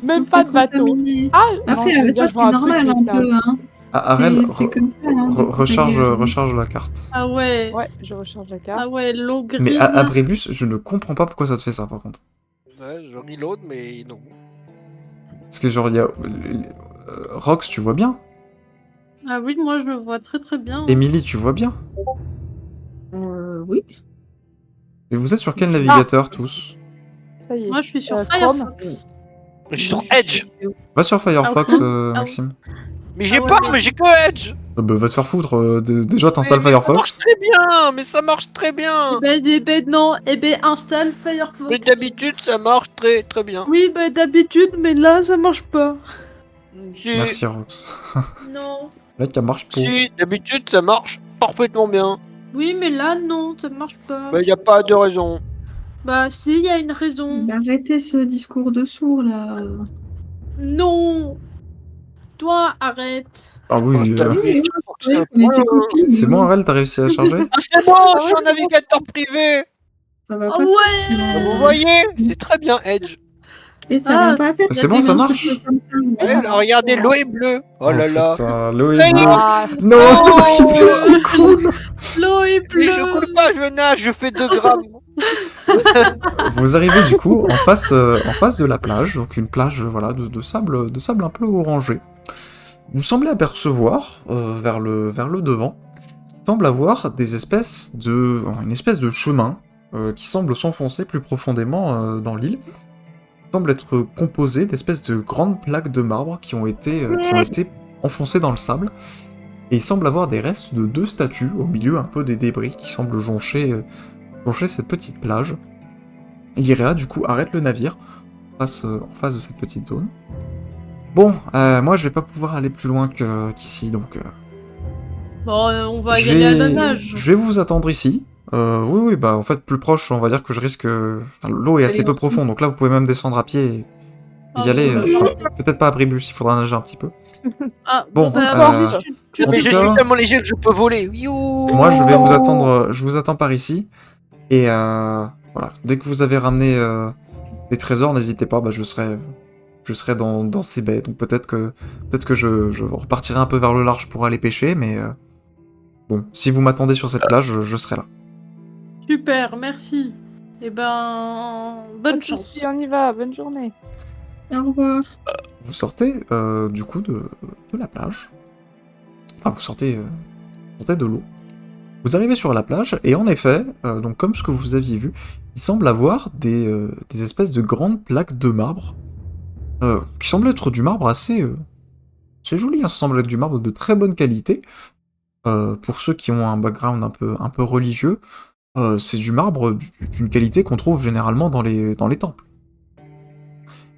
même pas de bateau. Contaminé. Ah, Après, non, avec toi, je c'est vois un truc normal qui un est peu. Hein. Ah, Arel, C'est comme ça. Hein, recharge la carte. Ah ouais. Ouais, je recharge la carte. Ah ouais, l'eau grise. Mais à Brébus, je ne comprends pas pourquoi ça te fait ça, par contre. Ouais, j'en ai l'autre, mais non. Parce que genre, il y a... Rox, tu vois bien. Ah oui, moi je le vois très très bien. Emily, tu vois bien. Oui. Et vous êtes sur quel navigateur, tous? Ça y est. Moi je suis sur Chrome. Firefox. Je suis sur Edge. Va sur Firefox, Ah oui. Maxime. Mais j'ai Ah ouais, pas, mais- mais j'ai que Edge. Va te faire foutre. Déjà, t'installes Mais ça marche Firefox. très bien, mais ça marche très bien. Non, installe Firefox. Mais d'habitude, ça marche très très bien. Oui, d'habitude, mais là, ça marche pas. Si, Merci, Rox. Non. Là, ça marche pas. si, d'habitude, ça marche parfaitement bien. Oui, mais là, non, ça marche pas. Mais y a pas de raison. Bah, si, il y a une raison. Arrêtez ce discours de sourd là. Non. Toi, arrête. Ah oui, Oh, t'as Oui, mis- oui, faut que ça- on était copines. c'est bon, Arel, t'as réussi à charger? Ah, c'est bon, je suis un navigateur privé. Ça va Ah pas ouais. faire, Vous voyez, c'est très bien Edge. Et ça Ah, va pas faire. c'est bon, ça marche. Ouais, là, regardez, l'eau est bleue. Oh là là. Putain, l'eau est Hey, bleue. Ah, Non, Oh. l'eau est bleue, c'est cool. L'eau est Mais je bleue. coule pas, je nage, je fais 2 grammes. Vous arrivez du coup en face de la plage, donc une plage voilà de sable un peu orangé. Vous semblez apercevoir vers le devant, il semble avoir une espèce de chemin qui semble s'enfoncer plus profondément dans l'île. Il semble être composé d'espèces de grandes plaques de marbre qui ont été enfoncées dans le sable. Et il semble avoir des restes de 2 statues au milieu un peu des débris qui semblent joncher cette petite plage. Irea, du coup, arrête le navire en face de cette petite zone. Bon, moi, je vais pas pouvoir aller plus loin qu'ici, donc... Bon, on va y je aller à vais- la nage. Je vais vous attendre ici. Oui, bah, en fait, plus proche, on va dire que je risque... Enfin, l'eau est assez peu profonde, donc là, vous pouvez même descendre à pied et y Ah, aller. bon, Peut-être pas à Bribus, il faudra nager un petit peu. Ah, Bon, bah, tu en Mais tout je cas- suis tellement léger que je peux voler. You. Moi, je vous attends par ici. Et voilà, dès que vous avez ramené des trésors, n'hésitez pas, bah, je serai dans ces baies. Donc peut-être que je repartirai un peu vers le large pour aller pêcher, mais bon, si vous m'attendez sur cette plage, je serai là. Super, merci. Eh ben, pas bonne de chance. soucis, on y va, bonne journée. Au revoir. Vous sortez du coup de la plage. Enfin, vous sortez de l'eau. Vous arrivez sur la plage, et en effet, donc comme ce que vous aviez vu, il semble avoir des espèces de grandes plaques de marbre, qui semblent être du marbre assez joli, hein, ça semble être du marbre de très bonne qualité. Pour ceux qui ont un background un peu religieux, c'est du marbre d'une qualité qu'on trouve généralement dans les temples.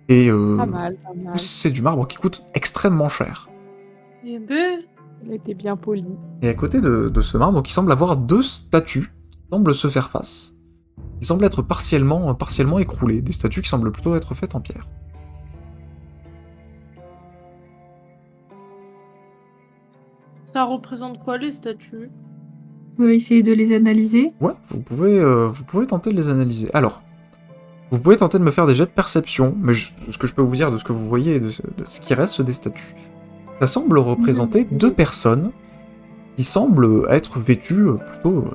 Et Pas mal, pas mal. c'est du marbre qui coûte extrêmement cher. Eh ben, Elle était bien polie. Et à côté de ce marbre, donc, il semble avoir 2 statues qui semblent se faire face. Ils semblent être partiellement écroulées, des statues qui semblent plutôt être faites en pierre. ça représente quoi les statues? On va essayer de les analyser. Ouais, vous pouvez tenter de les analyser. Alors, vous pouvez tenter de me faire des jets de perception, mais ce que je peux vous dire de ce que vous voyez et de ce qui reste des statues, ça semble représenter 2 personnes qui semblent être vêtues plutôt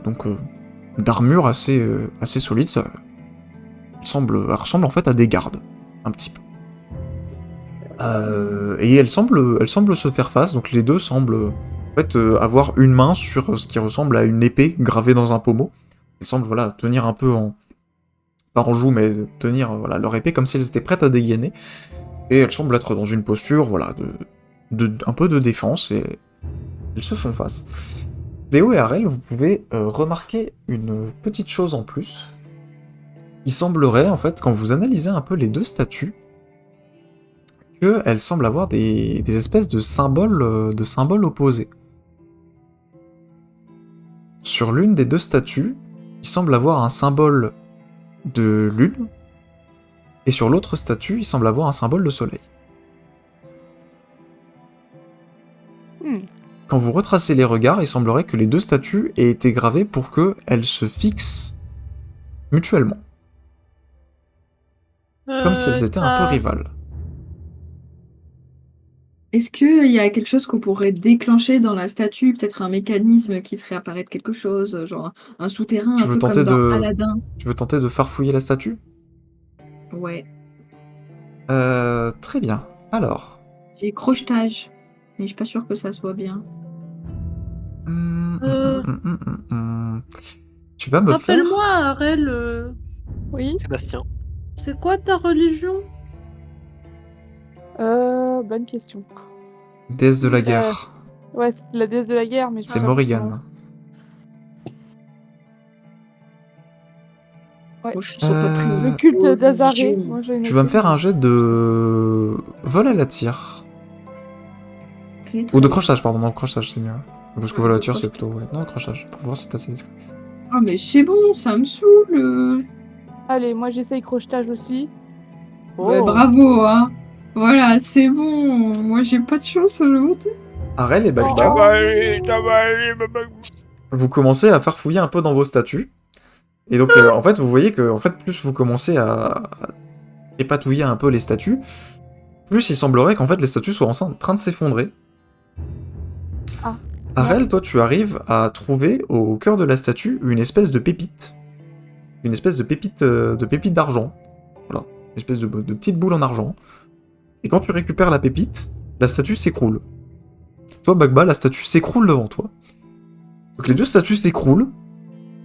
d'armure assez solide. Elle ressemble en fait à des gardes, un petit peu. Et elles semblent se faire face, donc les deux semblent en fait avoir une main sur ce qui ressemble à une épée gravée dans un pommeau. Elles semblent voilà tenir un peu pas en joue, mais tenir voilà leur épée comme si elles étaient prêtes à dégainer. Et elles semblent être dans une posture voilà un peu de défense, et elles se font face. Léo et Arel, vous pouvez remarquer une petite chose en plus. Il semblerait, en fait, quand vous analysez un peu les 2 statues, qu'elles semblent avoir des espèces de symboles opposés. Sur l'une des 2 statues, il semble avoir un symbole de lune, et sur l'autre statue, il semble avoir un symbole de soleil. Quand vous retracez les regards, il semblerait que les 2 statues aient été gravées pour qu'elles se fixent mutuellement, comme si elles étaient un peu rivales. Est-ce qu'il y a quelque chose qu'on pourrait déclencher dans la statue? Peut-être un mécanisme qui ferait apparaître quelque chose, genre un souterrain, Tu un veux peu tenter comme dans de- Aladdin. Tu veux tenter de farfouiller la statue? Ouais. Très bien. Alors... J'ai crochetage, mais je suis pas sûre que ça soit bien. Tu vas me faire... Rappelle-moi, Arel, Oui, Sébastien. c'est quoi ta religion? bonne question. Déesse de la guerre. Ouais, c'est la déesse de la guerre, mais je C'est me souviens Morrigan. Moi, je suis pas très... Le culte d'Azaré. religieux. Moi, j'ai Tu vas me faire un jet de vol à la tire. Ok, Ou de très crochetage, pardon. Non, crochetage, c'est mieux. Parce que Ouais, vol à la de tire, c'est crochetage. plutôt... Ouais. Non, crochetage. Pour voir si t'as assez discret. bien. Ah, mais c'est bon, ça me saoule. Allez, moi j'essaye crochetage aussi. Ouais, Oh. bravo, hein. Voilà, c'est bon. Moi, j'ai pas de chance aujourd'hui. Arel et Oh, Bagba, vous commencez à farfouiller un peu dans vos statuts. Et donc, en fait, vous voyez que plus vous commencez à épatouiller un peu les statues, plus il semblerait qu'en fait les statues soient en train de s'effondrer. Ah. Arel, toi, tu arrives à trouver au cœur de la statue une espèce de pépite. Une espèce de pépite d'argent. Voilà. Une espèce de petite boule en argent. Et quand tu récupères la pépite, la statue s'écroule. Toi, Bagba, la statue s'écroule devant toi. Donc les deux statues s'écroulent,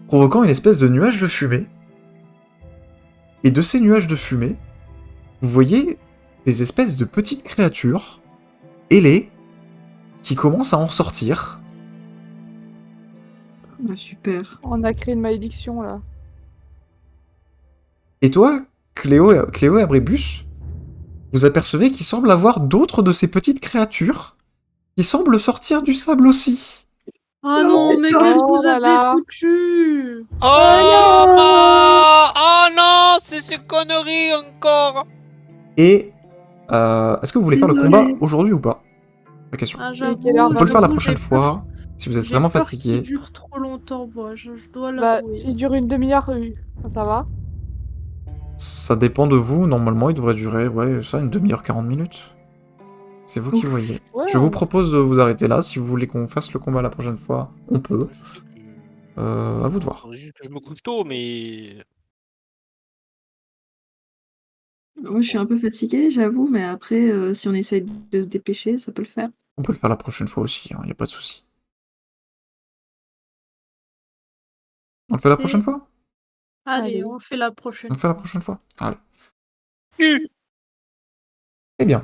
provoquant une espèce de nuage de fumée. Et de ces nuages de fumée, vous voyez des espèces de petites créatures ailées qui commencent à en sortir. Ah, super. On a créé une malédiction là. Et toi, Cléo et Abribus, vous apercevez qu'il semble avoir d'autres de ces petites créatures qui semblent sortir du sable aussi. Ah non, mais Oh qu'est-ce que vous là avez là. foutu? Oh non, c'est ces conneries encore. Et est-ce que vous voulez faire le Désolée. combat aujourd'hui ou pas? La question. Ah, Et quelle heure On peut le faire la j'avoue, prochaine j'ai peur. fois, si vous êtes J'ai vraiment peur fatigué. qu'il dure trop longtemps, moi, je dois Bah, l'avouer. s'il dure une demi-heure, ça va. Ça dépend de vous, normalement il devrait durer, ouais, ça, une demi-heure, 40 minutes. C'est vous qui Ouf. voyez. Ouais, Je vous propose de vous arrêter là, si vous voulez qu'on fasse le combat la prochaine fois, on peut. À vous de voir. Je me couche tôt, mais. Moi, je suis un peu fatiguée, j'avoue, mais après, si on essaye de se dépêcher, ça peut le faire. On peut le faire la prochaine fois aussi, y a pas de souci. On le fait la C'est- prochaine fois? Allez, Allez. on le fait la prochaine. On le fait la prochaine fois? Allez. Oui. Eh bien.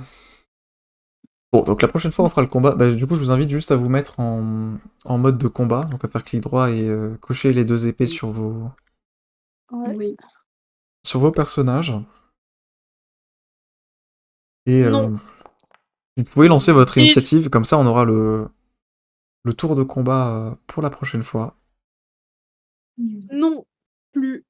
Bon, donc la prochaine fois on fera le combat. Bah, du coup, je vous invite juste à vous mettre en mode de combat, donc à faire clic droit et cocher les deux épées sur Ouais. Oui. vos personnages. Et Non. vous pouvez lancer votre Oui. initiative, comme ça on aura le tour de combat pour la prochaine fois. Non plus.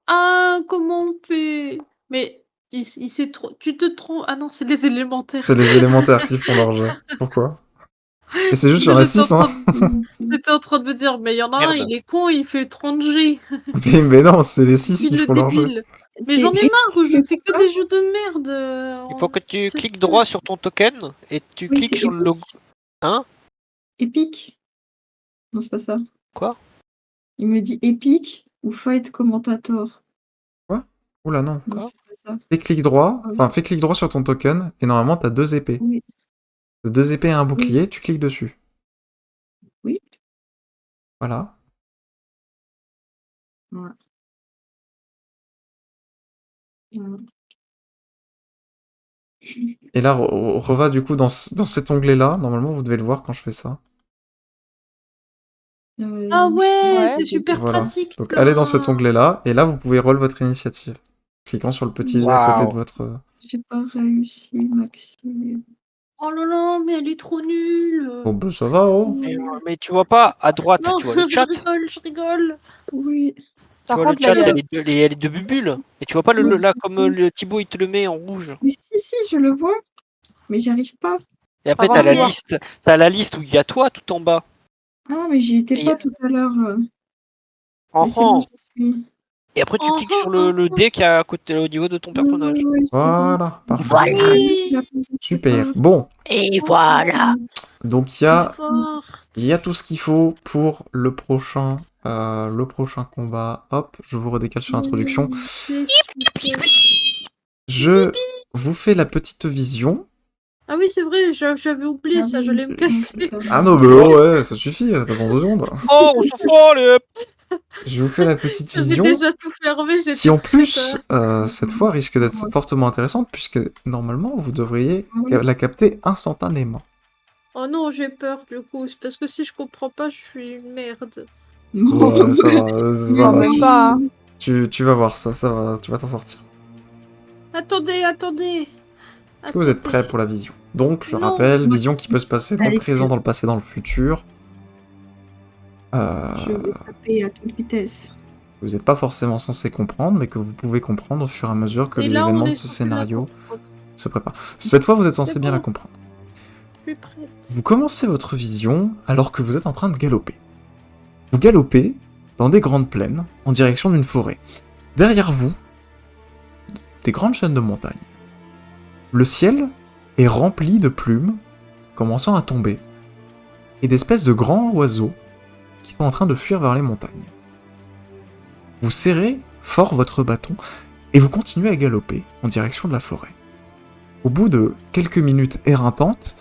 Ah, comment on fait? Mais il s'est trop. Tu te trompes. Ah non, c'est les élémentaires. C'est les élémentaires qui font leur jet. Pourquoi? Et c'est juste, il y en a 6, hein. J'étais en train de me dire, mais il y en a un, Merde. il est con, il fait 30 G. mais non, c'est les 6 qui Il est font leur jet. débile. Mais j'en ai marre, je fais que des jeux de merde. Il faut que tu C'est cliques ça. droit sur ton token et tu Oui, cliques c'est sur le logo. Hein? Épique. Non, c'est pas ça. Quoi? Il me dit épique ou fight commentator. Oula, non. Non, Quoi? c'est pas ça. Fais clic droit, Ah oui. enfin fais clic droit sur ton token, et normalement t'as 2 épées. Oui. T'as 2 épées et un bouclier, tu cliques dessus. Oui. Voilà. Voilà. Voilà. Et là, on reva du coup dans cet onglet-là. Normalement, vous devez le voir quand je fais ça. Ah ouais, Ouais. c'est super Voilà. pratique. Donc ça. allez dans cet onglet-là, et là vous pouvez roll votre initiative. Cliquant sur le petit dé à côté de votre... J'ai pas réussi, Maxime. Oh là là, mais elle est trop nulle. Bon bah ça va, oh. Mais tu vois pas à droite, Non, tu vois le chat. je rigole. Oui. Tu Par vois le contre, là, chat, il y a- il y a les deux bulles. Et tu vois pas là comme le Thibaut il te le met en rouge. Mais si, je le vois. Mais j'y arrive pas. Et après Avant t'as de la voir. liste. T'as la liste où il y a toi tout en bas. Ah, mais j'y étais Et- pas tout à l'heure. En Mais c'est bon, rang. j'y suis. Et après tu cliques sur le dé qui est à côté au niveau de ton personnage. Ouais, c'est bon. Voilà, parfait. Voilà. Oui. Super. Bon, Et voilà. donc il y a tout ce qu'il faut pour le prochain combat. Hop, je vous redécale sur l'introduction. Je vous fais la petite vision. Ah oui, c'est vrai, j'avais oublié ça, j'allais me casser. Ah non, mais oh, ouais, ça suffit, t'attends 2 secondes. Oh, on s'en fout, allez. Je vous fais la petite J'avais vision déjà tout fermé, j'étais qui en prête plus, à- cette fois, risque d'être fortement intéressante puisque normalement, vous devriez la capter instantanément. Oh non, j'ai peur du coup, c'est parce que si je comprends pas, je suis une merde. Ouais, ça va, ça Quand va. même pas, hein. Tu vas voir ça va, tu vas t'en sortir. Attendez. Est-ce que vous êtes Attendez. prêts pour la vision? Donc, je Non. rappelle, vision qui peut se passer dans le Allez, présent, dans le passé, dans le futur. Je vais taper à toute vitesse. Vous n'êtes pas forcément censé comprendre, mais que vous pouvez comprendre au fur et à mesure que Et les là, on événements de est ce censé la scénario comprendre. se préparent. Cette fois, vous êtes censé C'est bien bon. la comprendre. Je suis prête. Vous commencez votre vision alors que vous êtes en train de galoper. Vous galopez dans des grandes plaines en direction d'une forêt. Derrière vous, des grandes chaînes de montagnes. Le ciel est rempli de plumes commençant à tomber et d'espèces de grands oiseaux qui sont en train de fuir vers les montagnes. Vous serrez fort votre bâton et vous continuez à galoper en direction de la forêt. Au bout de quelques minutes éreintantes,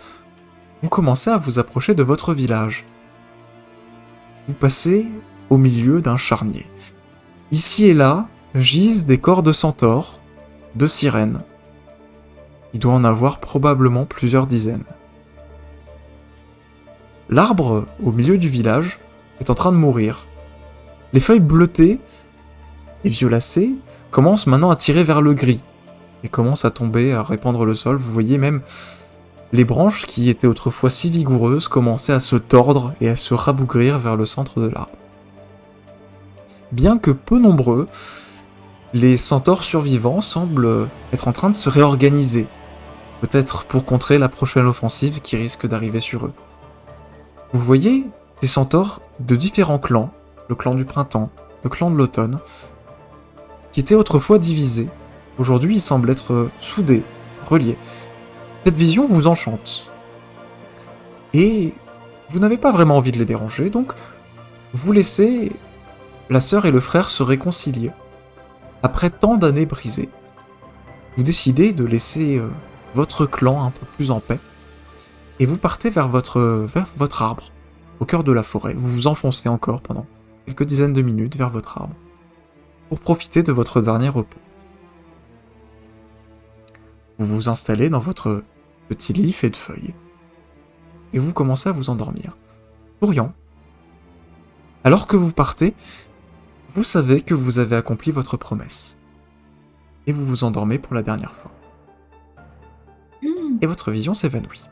vous commencez à vous approcher de votre village. Vous passez au milieu d'un charnier. Ici et là, gisent des corps de centaures, de sirènes. Il doit en avoir probablement plusieurs dizaines. L'arbre au milieu du village est en train de mourir. Les feuilles bleutées et violacées commencent maintenant à tirer vers le gris et commencent à tomber, à répandre le sol. Vous voyez même les branches qui étaient autrefois si vigoureuses commençaient à se tordre et à se rabougrir vers le centre de l'arbre. Bien que peu nombreux, les centaures survivants semblent être en train de se réorganiser, peut-être pour contrer la prochaine offensive qui risque d'arriver sur eux. Vous voyez des centaures de différents clans, le clan du printemps, le clan de l'automne, qui étaient autrefois divisés. Aujourd'hui, ils semblent être soudés, reliés. Cette vision vous enchante. Et vous n'avez pas vraiment envie de les déranger, donc vous laissez la sœur et le frère se réconcilier. Après tant d'années brisées, vous décidez de laisser votre clan un peu plus en paix, et vous partez vers votre arbre, au cœur de la forêt. Vous vous enfoncez encore pendant quelques dizaines de minutes vers votre arbre, pour profiter de votre dernier repos. Vous vous installez dans votre petit lit fait de feuilles, et vous commencez à vous endormir. Souriant. Alors que vous partez, vous savez que vous avez accompli votre promesse. Et vous vous endormez pour la dernière fois. Et votre vision s'évanouit.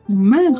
Merde.